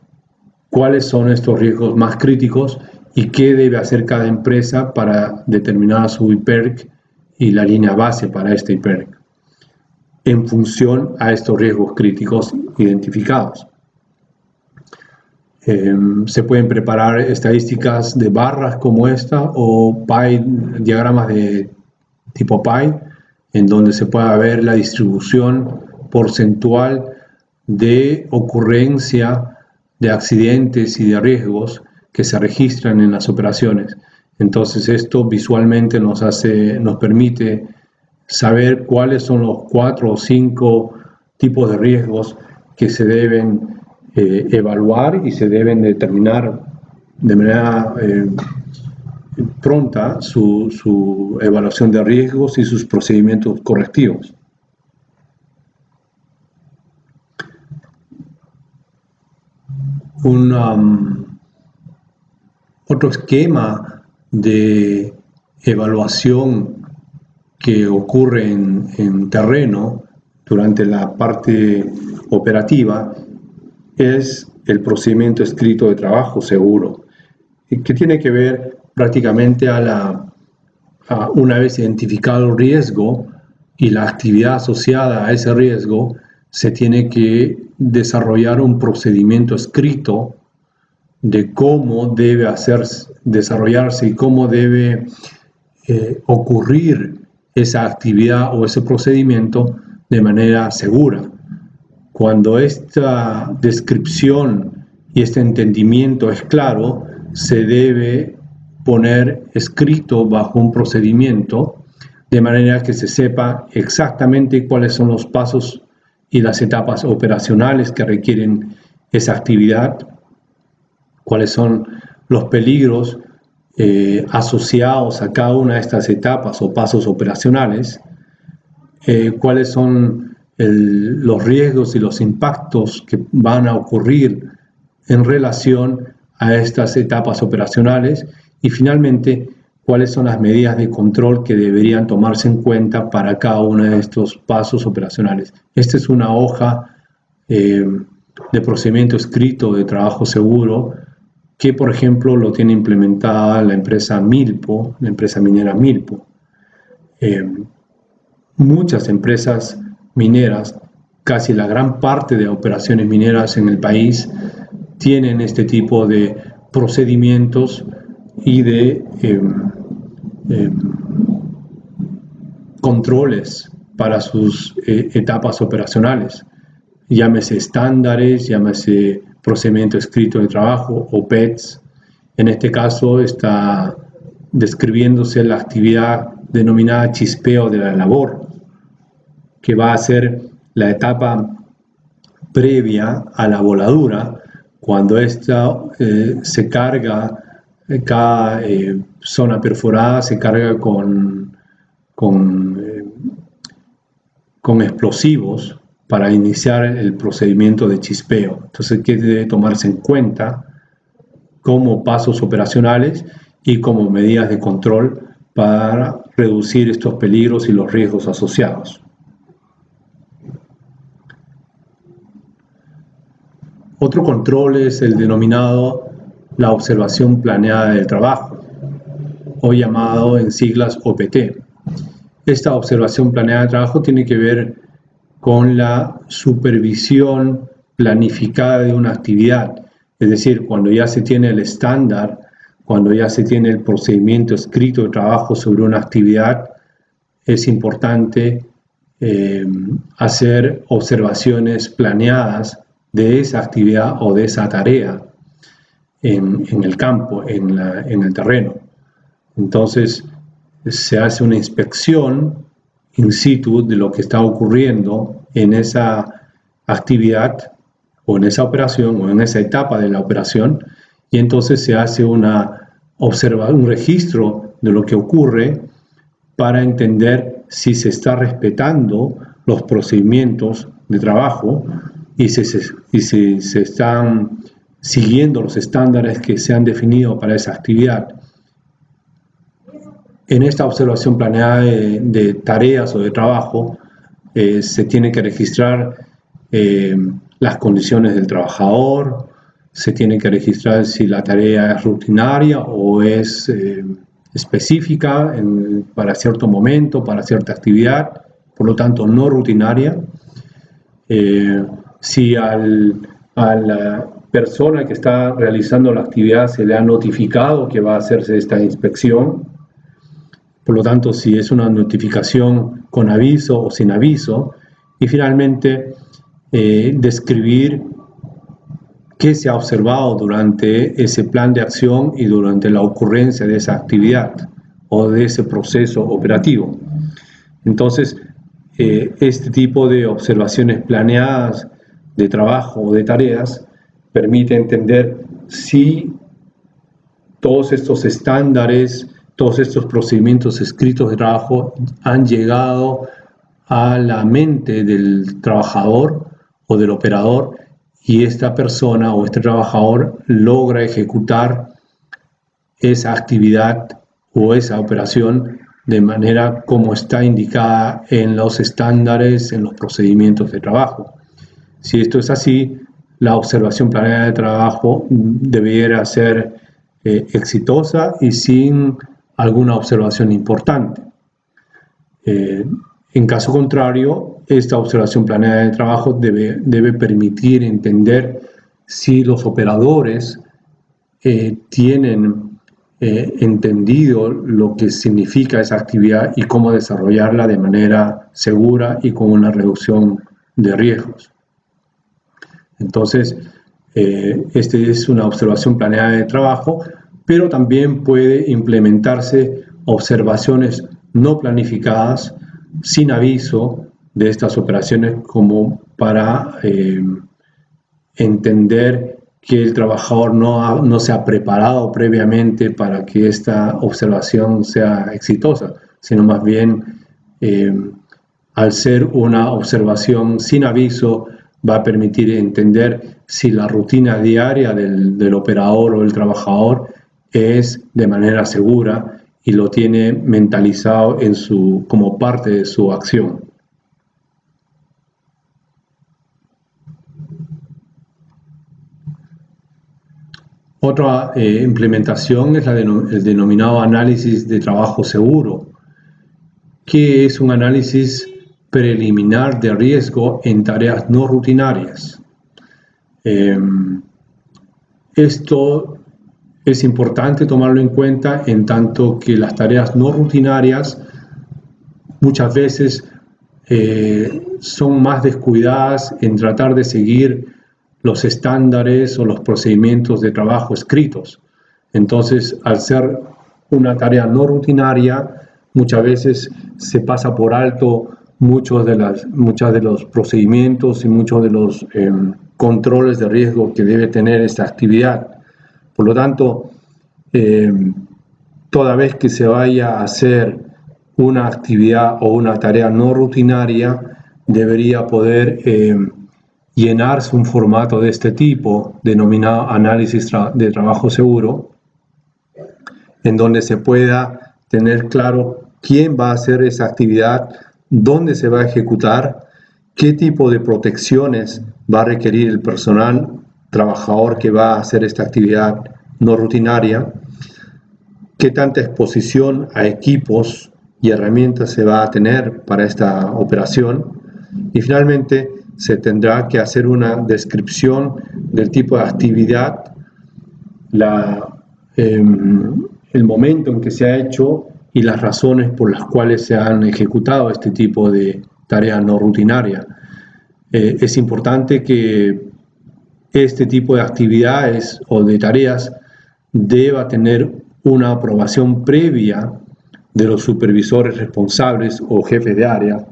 cuáles son estos riesgos más críticos y qué debe hacer cada empresa para determinar su IPERC y la línea base para este IPERC en función a estos riesgos críticos identificados. Se pueden preparar estadísticas de barras como esta o diagramas de tipo pie, en donde se pueda ver la distribución porcentual de ocurrencia de accidentes y de riesgos que se registran en las operaciones. Entonces esto visualmente nos permite saber cuáles son los 4 o 5 tipos de riesgos que se deben evaluar y se deben determinar de manera pronta su evaluación de riesgos y sus procedimientos correctivos. Otro esquema de evaluación que ocurre en terreno durante la parte operativa es el procedimiento escrito de trabajo seguro, que tiene que ver prácticamente una vez identificado el riesgo y la actividad asociada a ese riesgo, se tiene que desarrollar un procedimiento escrito de cómo debe desarrollarse y cómo debe ocurrir esa actividad o ese procedimiento de manera segura. Cuando esta descripción y este entendimiento es claro, se debe poner escrito bajo un procedimiento de manera que se sepa exactamente cuáles son los pasos y las etapas operacionales que requieren esa actividad, cuáles son los peligros asociados a cada una de estas etapas o pasos operacionales, cuáles son los riesgos y los impactos que van a ocurrir en relación a estas etapas operacionales y finalmente cuáles son las medidas de control que deberían tomarse en cuenta para cada uno de estos pasos operacionales. Esta es una hoja de procedimiento escrito de trabajo seguro que, por ejemplo, lo tiene implementada la empresa Milpo, la empresa minera Milpo. Muchas empresas mineras, casi la gran parte de operaciones mineras en el país, tienen este tipo de procedimientos y de controles para sus etapas operacionales. Llámese estándares, llámese procedimiento escrito de trabajo o PETS. En este caso está describiéndose la actividad denominada chispeo de la labor, que va a ser la etapa previa a la voladura, cuando esta se carga, cada zona perforada se carga con explosivos para iniciar el procedimiento de chispeo. Entonces, ¿qué debe tomarse en cuenta como pasos operacionales y como medidas de control para reducir estos peligros y los riesgos asociados? Otro control es el denominado la observación planeada del trabajo, o llamado en siglas OPT. Esta observación planeada del trabajo tiene que ver con la supervisión planificada de una actividad, es decir, cuando ya se tiene el estándar, cuando ya se tiene el procedimiento escrito de trabajo sobre una actividad, es importante hacer observaciones planeadas de esa actividad o de esa tarea en el campo, en el terreno. Entonces, se hace una inspección in situ de lo que está ocurriendo en esa actividad o en esa operación o en esa etapa de la operación, y entonces se hace un registro de lo que ocurre para entender si se está respetando los procedimientos de trabajo y si se están siguiendo los estándares que se han definido para esa actividad. En esta observación planeada de tareas o de trabajo, se tiene que registrar las condiciones del trabajador, se tiene que registrar si la tarea es rutinaria o es específica para cierto momento, para cierta actividad, por lo tanto no rutinaria. Si a la persona que está realizando la actividad se le ha notificado que va a hacerse esta inspección, por lo tanto, si es una notificación con aviso o sin aviso, y finalmente describir qué se ha observado durante ese plan de acción y durante la ocurrencia de esa actividad o de ese proceso operativo. Entonces, este tipo de observaciones planeadas de trabajo o de tareas permite entender si todos estos estándares, todos estos procedimientos escritos de trabajo han llegado a la mente del trabajador o del operador, y esta persona o este trabajador logra ejecutar esa actividad o esa operación de manera como está indicada en los estándares, en los procedimientos de trabajo. Si esto es así, la observación planeada de trabajo debiera ser exitosa y sin alguna observación importante. En caso contrario, esta observación planeada de trabajo debe permitir entender si los operadores tienen entendido lo que significa esa actividad y cómo desarrollarla de manera segura y con una reducción de riesgos. Entonces, esta es una observación planeada de trabajo, pero también puede implementarse observaciones no planificadas sin aviso de estas operaciones, como para entender que el trabajador no se ha preparado previamente para que esta observación sea exitosa, sino más bien al ser una observación sin aviso va a permitir entender si la rutina diaria del operador o del trabajador es de manera segura y lo tiene mentalizado como parte de su acción. Otra implementación es el denominado análisis de trabajo seguro, que es un análisis preliminar de riesgo en tareas no rutinarias. Esto es importante tomarlo en cuenta, en tanto que las tareas no rutinarias muchas veces son más descuidadas en tratar de seguir los estándares o los procedimientos de trabajo escritos. Entonces, al ser una tarea no rutinaria, muchas veces se pasa por alto muchos de los procedimientos y muchos de los controles de riesgo que debe tener esta actividad. Por lo tanto, toda vez que se vaya a hacer una actividad o una tarea no rutinaria, debería poder llenarse un formato de este tipo, denominado análisis de trabajo seguro, en donde se pueda tener claro quién va a hacer esa actividad, dónde se va a ejecutar, qué tipo de protecciones va a requerir el personal trabajador que va a hacer esta actividad no rutinaria, qué tanta exposición a equipos y herramientas se va a tener para esta operación, y finalmente se tendrá que hacer una descripción del tipo de actividad, el momento en que se ha hecho y las razones por las cuales se han ejecutado este tipo de tarea no rutinaria. Es importante que este tipo de actividades o de tareas deba tener una aprobación previa de los supervisores responsables o jefes de área,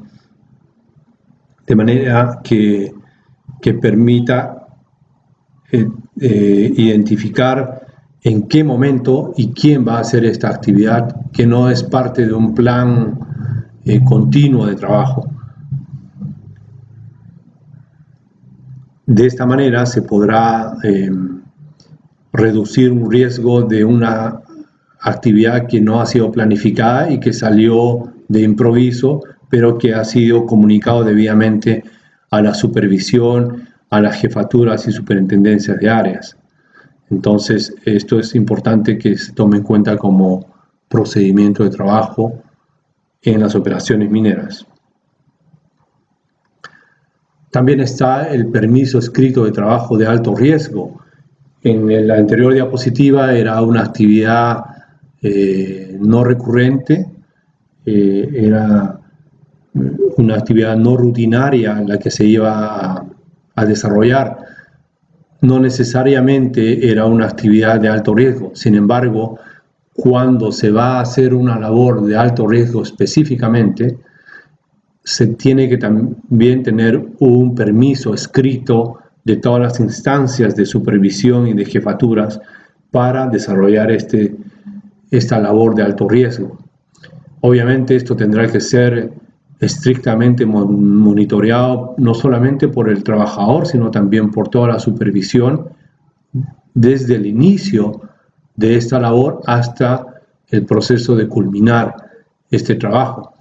de manera que permita identificar en qué momento y quién va a hacer esta actividad, que no es parte de un plan continuo de trabajo. De esta manera se podrá reducir un riesgo de una actividad que no ha sido planificada y que salió de improviso, pero que ha sido comunicado debidamente a la supervisión, a las jefaturas y superintendencias de áreas. Entonces, esto es importante que se tome en cuenta como procedimiento de trabajo en las operaciones mineras. También está el permiso escrito de trabajo de alto riesgo. En la anterior diapositiva era una actividad no recurrente, era una actividad no rutinaria en la que se iba a desarrollar. No necesariamente era una actividad de alto riesgo. Sin embargo, cuando se va a hacer una labor de alto riesgo específicamente, se tiene que también tener un permiso escrito de todas las instancias de supervisión y de jefaturas para desarrollar esta labor de alto riesgo. Obviamente esto tendrá que ser estrictamente monitoreado no solamente por el trabajador, sino también por toda la supervisión desde el inicio de esta labor hasta el proceso de culminar este trabajo.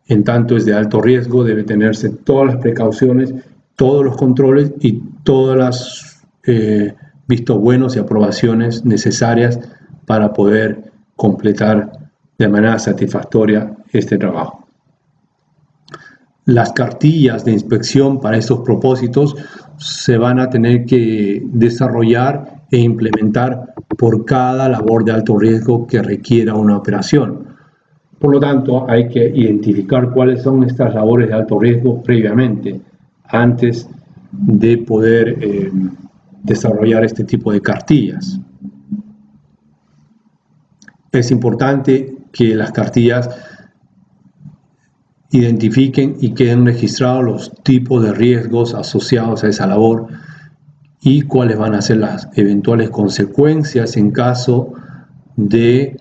En tanto es de alto riesgo, debe tenerse todas las precauciones, todos los controles y todas las vistos buenos y aprobaciones necesarias para poder completar de manera satisfactoria este trabajo. Las cartillas de inspección para estos propósitos se van a tener que desarrollar e implementar por cada labor de alto riesgo que requiera una operación. Por lo tanto, hay que identificar cuáles son estas labores de alto riesgo previamente, antes de poder desarrollar este tipo de cartillas. Es importante que las cartillas identifiquen y queden registrados los tipos de riesgos asociados a esa labor y cuáles van a ser las eventuales consecuencias en caso de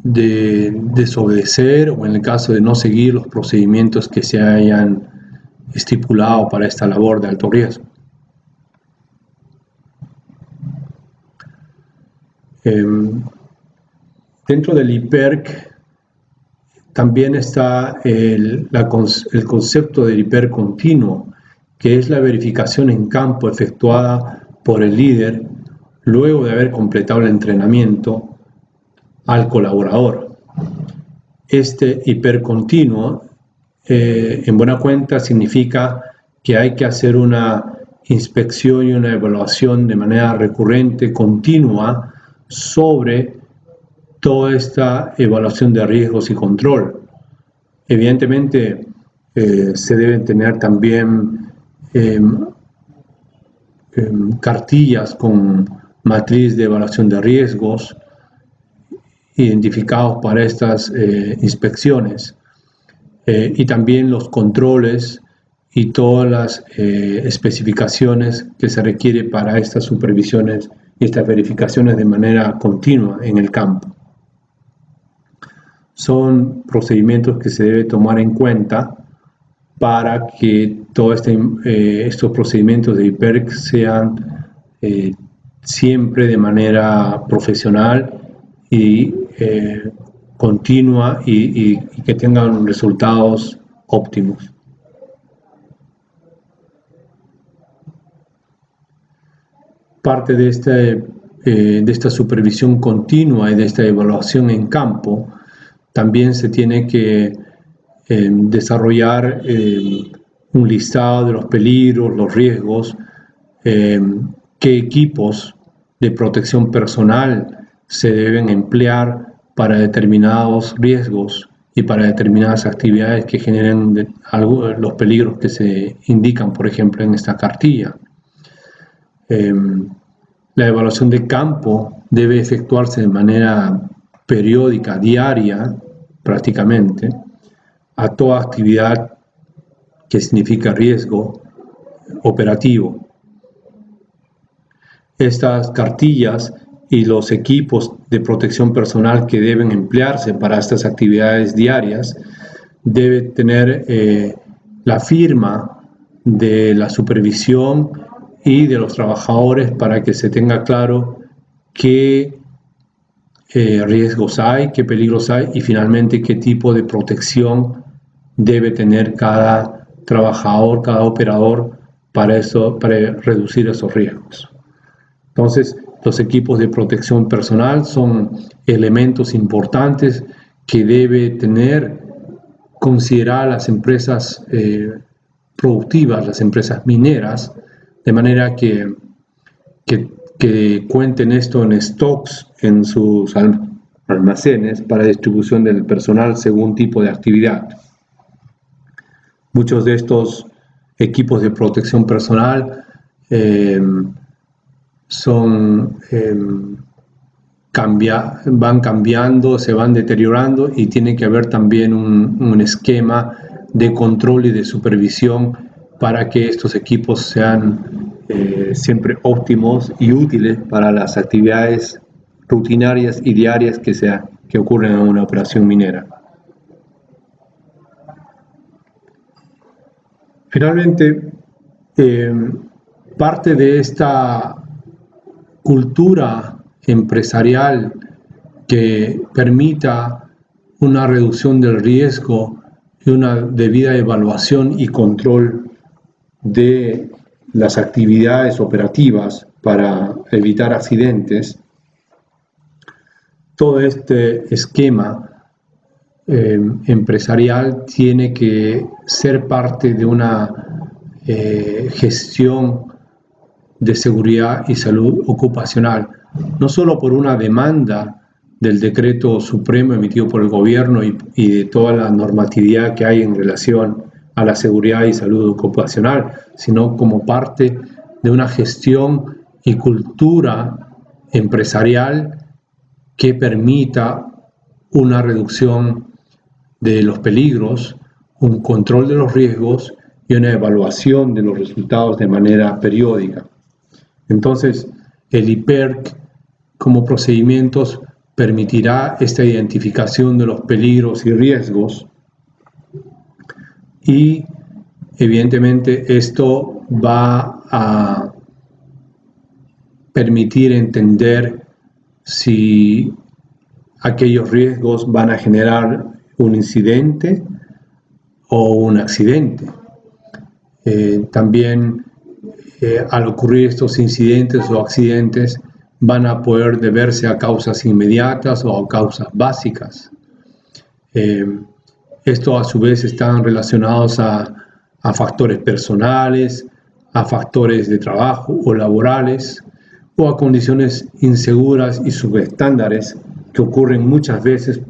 desobedecer o en el caso de no seguir los procedimientos que se hayan estipulado para esta labor de alto riesgo. Dentro del IPERC también está el concepto del IPERC continuo, que es la verificación en campo efectuada por el líder luego de haber completado el entrenamiento al colaborador. Este IPERC continuo, en buena cuenta, significa que hay que hacer una inspección y una evaluación de manera recurrente, continua, sobre toda esta evaluación de riesgos y control. Evidentemente, se deben tener también cartillas con matriz de evaluación de riesgos identificados para estas inspecciones y también los controles y todas las especificaciones que se requiere para estas supervisiones y estas verificaciones de manera continua en el campo. Son procedimientos que se debe tomar en cuenta para que todos estos procedimientos de IPERC sean siempre de manera profesional y continua y que tengan resultados óptimos. Parte de esta supervisión continua y de esta evaluación en campo, también se tiene que desarrollar un listado de los peligros, los riesgos, qué equipos de protección personal se deben emplear para determinados riesgos y para determinadas actividades que generen los peligros que se indican, por ejemplo, en esta cartilla. La evaluación de campo debe efectuarse de manera periódica, diaria, prácticamente, a toda actividad que significa riesgo operativo. Estas cartillas y los equipos de protección personal que deben emplearse para estas actividades diarias debe tener la firma de la supervisión y de los trabajadores para que se tenga claro qué riesgos hay, qué peligros hay y finalmente qué tipo de protección debe tener cada trabajador, cada operador para reducir esos riesgos. Entonces, los equipos de protección personal son elementos importantes que debe considerar las empresas productivas, las empresas mineras, de manera que cuenten esto en stocks en sus almacenes para distribución del personal según tipo de actividad. Muchos de estos equipos de protección personal son van cambiando, se van deteriorando y tiene que haber también un esquema de control y de supervisión para que estos equipos sean siempre óptimos y útiles para las actividades rutinarias y diarias que ocurren en una operación minera. Finalmente, parte de esta cultura empresarial que permita una reducción del riesgo y una debida evaluación y control de las actividades operativas para evitar accidentes, todo este esquema empresarial tiene que ser parte de una gestión de seguridad y salud ocupacional, no solo por una demanda del decreto supremo emitido por el gobierno y de toda la normatividad que hay en relación a la seguridad y salud ocupacional, sino como parte de una gestión y cultura empresarial que permita una reducción de los peligros, un control de los riesgos y una evaluación de los resultados de manera periódica. Entonces, el IPERC como procedimientos permitirá esta identificación de los peligros y riesgos y evidentemente esto va a permitir entender si aquellos riesgos van a generar un incidente o un accidente. También al ocurrir estos incidentes o accidentes van a poder deberse a causas inmediatas o a causas básicas. Esto a su vez están relacionados a factores personales, a factores de trabajo o laborales, o a condiciones inseguras y subestándares que ocurren muchas veces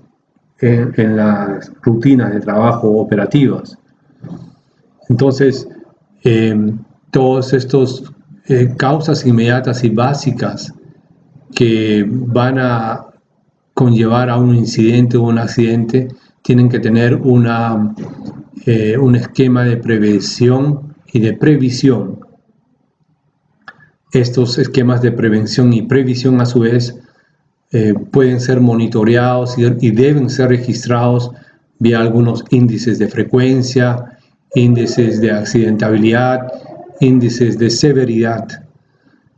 en las rutinas de trabajo operativas. Entonces, todos estos causas inmediatas y básicas que van a conllevar a un incidente o un accidente tienen que tener un esquema de prevención y de previsión. Estos esquemas de prevención y previsión a su vez pueden ser monitoreados y deben ser registrados vía algunos índices de frecuencia, índices de accidentabilidad, índices de severidad.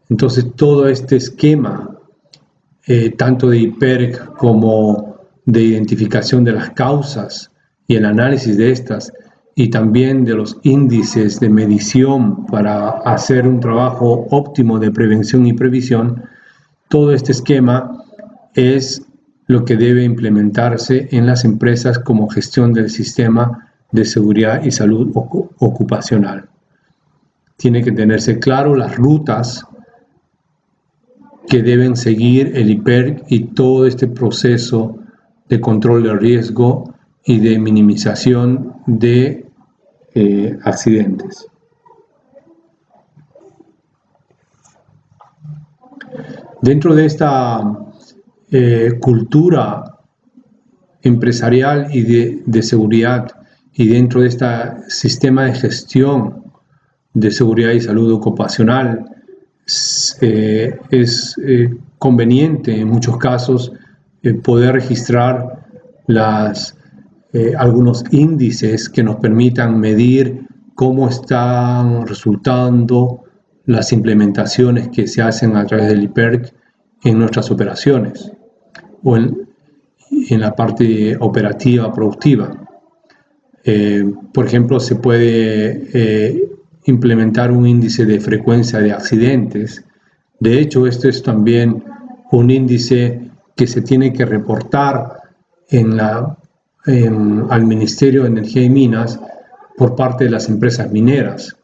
Entonces todo este esquema, tanto de IPERC como de identificación de las causas y el análisis de estas, y también de los índices de medición para hacer un trabajo óptimo de prevención y previsión, todo este esquema es lo que debe implementarse en las empresas como gestión del sistema de seguridad y salud ocupacional. Tiene que tenerse claro las rutas que deben seguir el IPERC y todo este proceso de control de riesgo y de minimización de accidentes. Dentro de esta cultura empresarial y de seguridad y dentro de este sistema de gestión de seguridad y salud ocupacional, es conveniente en muchos casos poder registrar algunos índices que nos permitan medir cómo están resultando las implementaciones que se hacen a través del IPERC en nuestras operaciones o en la parte operativa productiva. Por ejemplo, se puede implementar un índice de frecuencia de accidentes. De hecho, esto es también un índice que se tiene que reportar al Ministerio de Energía y Minas por parte de las empresas mineras.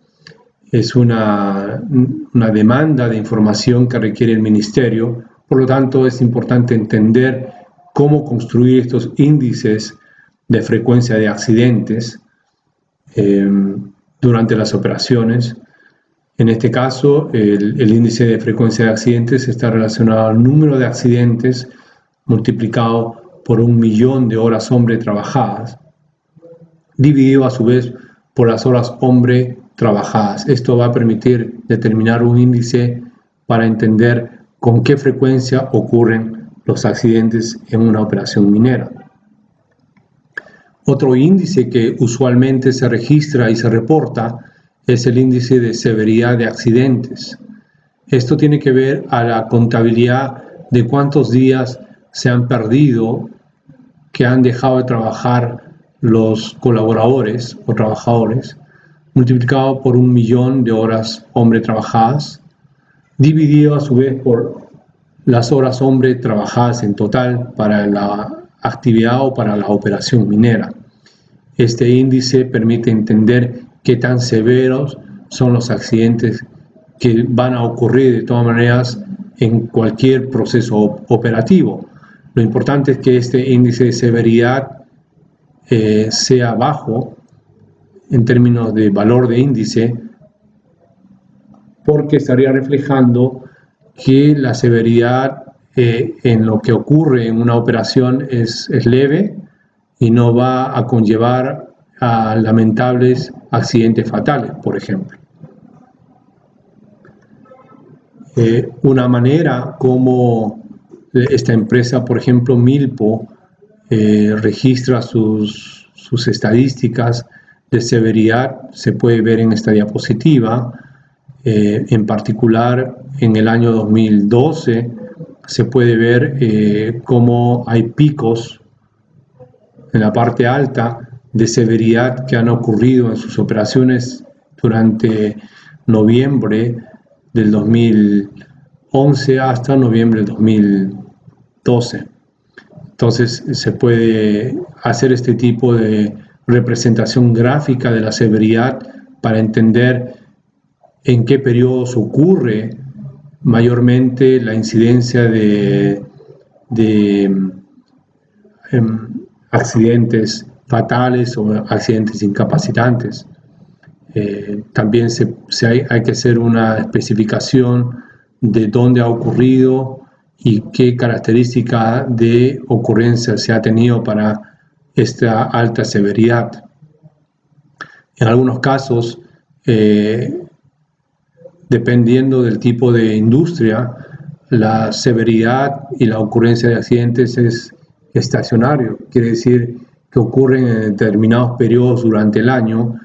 Es una demanda de información que requiere el Ministerio, por lo tanto es importante entender cómo construir estos índices de frecuencia de accidentes durante las operaciones En este caso, el índice de frecuencia de accidentes está relacionado al número de accidentes multiplicado por 1.000.000 de horas hombre trabajadas, dividido a su vez por las horas hombre trabajadas. Esto va a permitir determinar un índice para entender con qué frecuencia ocurren los accidentes en una operación minera. Otro índice que usualmente se registra y se reporta es el índice de severidad de accidentes. Esto tiene que ver a la contabilidad de cuántos días se han perdido, que han dejado de trabajar los colaboradores o trabajadores, multiplicado por 1.000.000 de horas hombre trabajadas, dividido a su vez por las horas hombre trabajadas en total para la actividad o para la operación minera. Este índice permite entender qué tan severos son los accidentes que van a ocurrir de todas maneras en cualquier proceso operativo. Lo importante es que este índice de severidad sea bajo en términos de valor de índice, porque estaría reflejando que la severidad en lo que ocurre en una operación es leve y no va a conllevar a lamentables accidentes fatales, por ejemplo. Una manera como esta empresa, por ejemplo, Milpo, registra sus estadísticas de severidad, se puede ver en esta diapositiva. En particular, en el año 2012 se puede ver cómo hay picos en la parte alta de severidad que han ocurrido en sus operaciones durante noviembre del 2011 hasta noviembre del 2012. Entonces se puede hacer este tipo de representación gráfica de la severidad para entender en qué periodos ocurre mayormente la incidencia de accidentes fatales o accidentes incapacitantes. También hay que hacer una especificación de dónde ha ocurrido y qué característica de ocurrencia se ha tenido para esta alta severidad. En algunos casos, dependiendo del tipo de industria, la severidad y la ocurrencia de accidentes es estacionario, quiere decir que ocurren en determinados periodos durante el año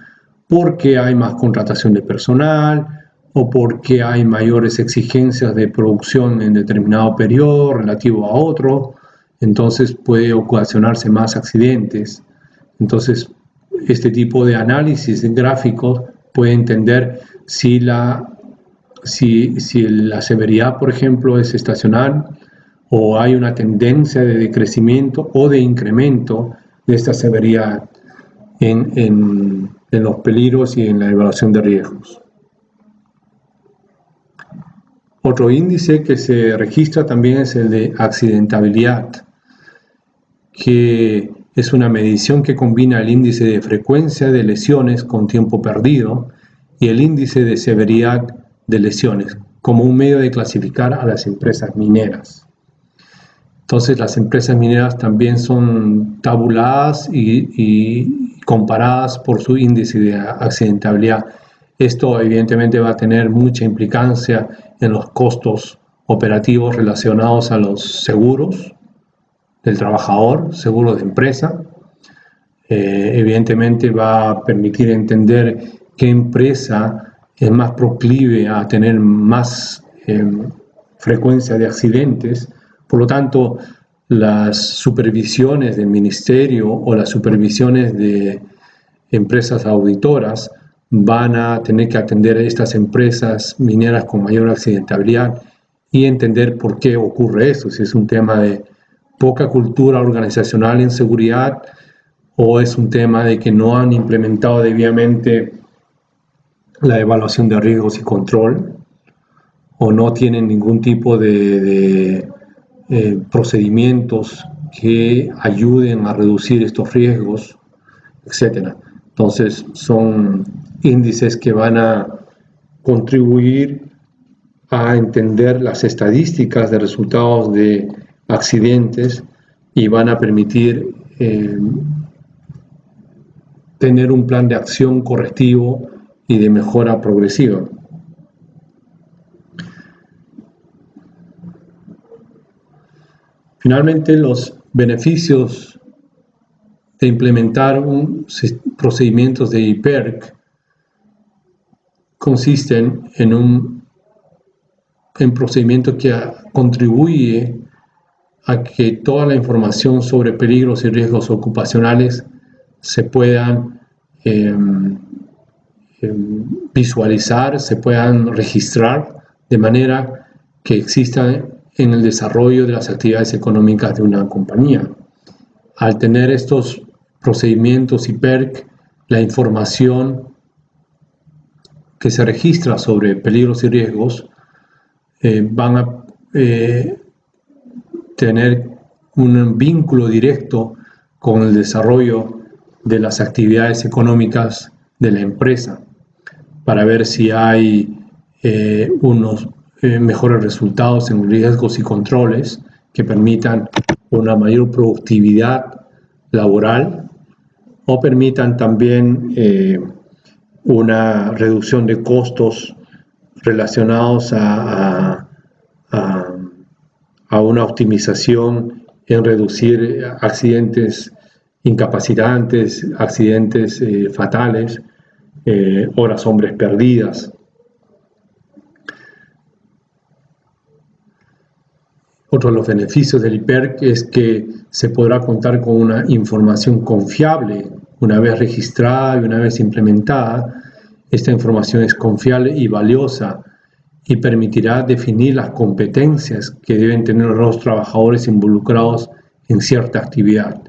porque hay más contratación de personal o porque hay mayores exigencias de producción en determinado periodo relativo a otro, entonces puede ocasionarse más accidentes. Entonces, este tipo de análisis gráficos puede entender si la severidad, por ejemplo, es estacional o hay una tendencia de decrecimiento o de incremento de esta severidad en los peligros y en la evaluación de riesgos. Otro índice que se registra también es el de accidentabilidad, que es una medición que combina el índice de frecuencia de lesiones con tiempo perdido y el índice de severidad de lesiones como un medio de clasificar a las empresas mineras. Entonces, las empresas mineras también son tabuladas y comparadas por su índice de accidentabilidad. Esto evidentemente va a tener mucha implicancia en los costos operativos relacionados a los seguros del trabajador, seguros de empresa. Evidentemente va a permitir entender qué empresa es más proclive a tener más frecuencia de accidentes. Por lo tanto, las supervisiones del ministerio o las supervisiones de empresas auditoras van a tener que atender a estas empresas mineras con mayor accidentabilidad y entender por qué ocurre esto, si es un tema de poca cultura organizacional en seguridad o es un tema de que no han implementado debidamente la evaluación de riesgos y control o no tienen ningún tipo de procedimientos que ayuden a reducir estos riesgos, etc. Entonces son índices que van a contribuir a entender las estadísticas de resultados de accidentes y van a permitir tener un plan de acción correctivo y de mejora progresiva. Finalmente, los beneficios de implementar procedimientos de IPERC consisten en un procedimiento que contribuye a que toda la información sobre peligros y riesgos ocupacionales se puedan visualizar, se puedan registrar de manera que exista en el desarrollo de las actividades económicas de una compañía. Al tener estos procedimientos IPERC, la información que se registra sobre peligros y riesgos van a tener un vínculo directo con el desarrollo de las actividades económicas de la empresa para ver si hay unos mejores resultados en riesgos y controles que permitan una mayor productividad laboral o permitan también una reducción de costos relacionados a una optimización en reducir accidentes incapacitantes, accidentes fatales, horas hombres perdidas. Otro de los beneficios del IPERC es que se podrá contar con una información confiable. Una vez registrada y una vez implementada, esta información es confiable y valiosa y permitirá definir las competencias que deben tener los trabajadores involucrados en cierta actividad,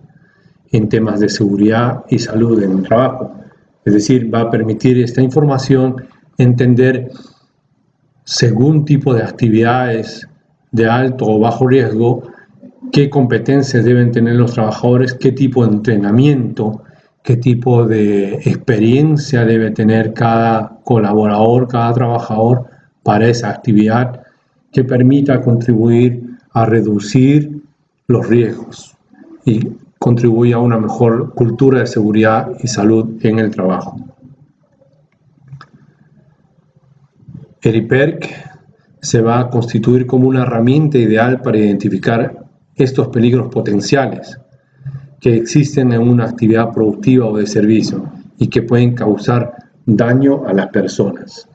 en temas de seguridad y salud en el trabajo. Es decir, va a permitir esta información entender, según tipo de actividades de alto o bajo riesgo, qué competencias deben tener los trabajadores, qué tipo de entrenamiento, qué tipo de experiencia debe tener cada colaborador, cada trabajador para esa actividad que permita contribuir a reducir los riesgos y contribuye a una mejor cultura de seguridad y salud en el trabajo. El IPERC se va a constituir como una herramienta ideal para identificar estos peligros potenciales que existen en una actividad productiva o de servicio y que pueden causar daño a las personas.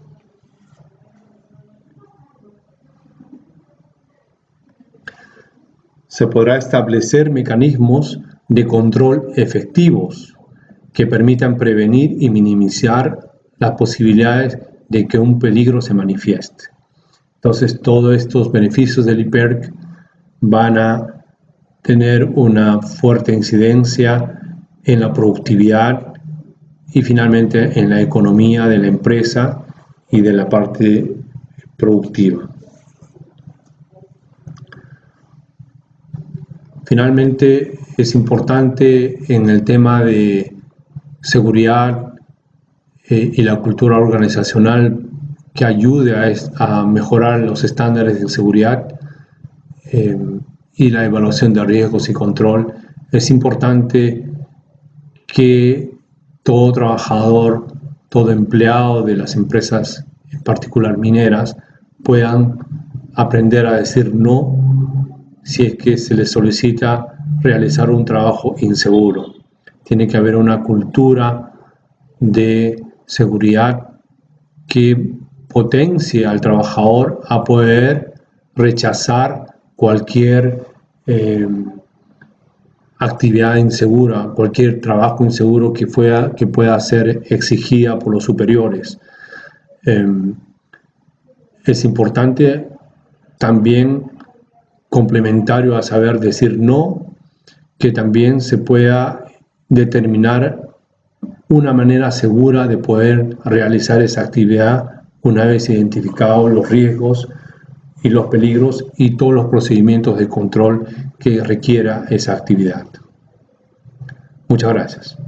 Se podrá establecer mecanismos de control efectivos que permitan prevenir y minimizar las posibilidades de que un peligro se manifieste. Entonces, todos estos beneficios del IPERC van a tener una fuerte incidencia en la productividad y finalmente en la economía de la empresa y de la parte productiva. Finalmente, es importante en el tema de seguridad y la cultura organizacional que ayude a mejorar los estándares de seguridad y la evaluación de riesgos y control. Es importante que todo trabajador, todo empleado de las empresas, en particular mineras, puedan aprender a decir no si es que se les solicita realizar un trabajo inseguro. Tiene que haber una cultura de seguridad que potencie al trabajador a poder rechazar cualquier actividad insegura, cualquier trabajo inseguro que pueda ser exigida por los superiores. Es importante también, complementario a saber decir no, que también se pueda determinar una manera segura de poder realizar esa actividad una vez identificados los riesgos y los peligros y todos los procedimientos de control que requiera esa actividad. Muchas gracias.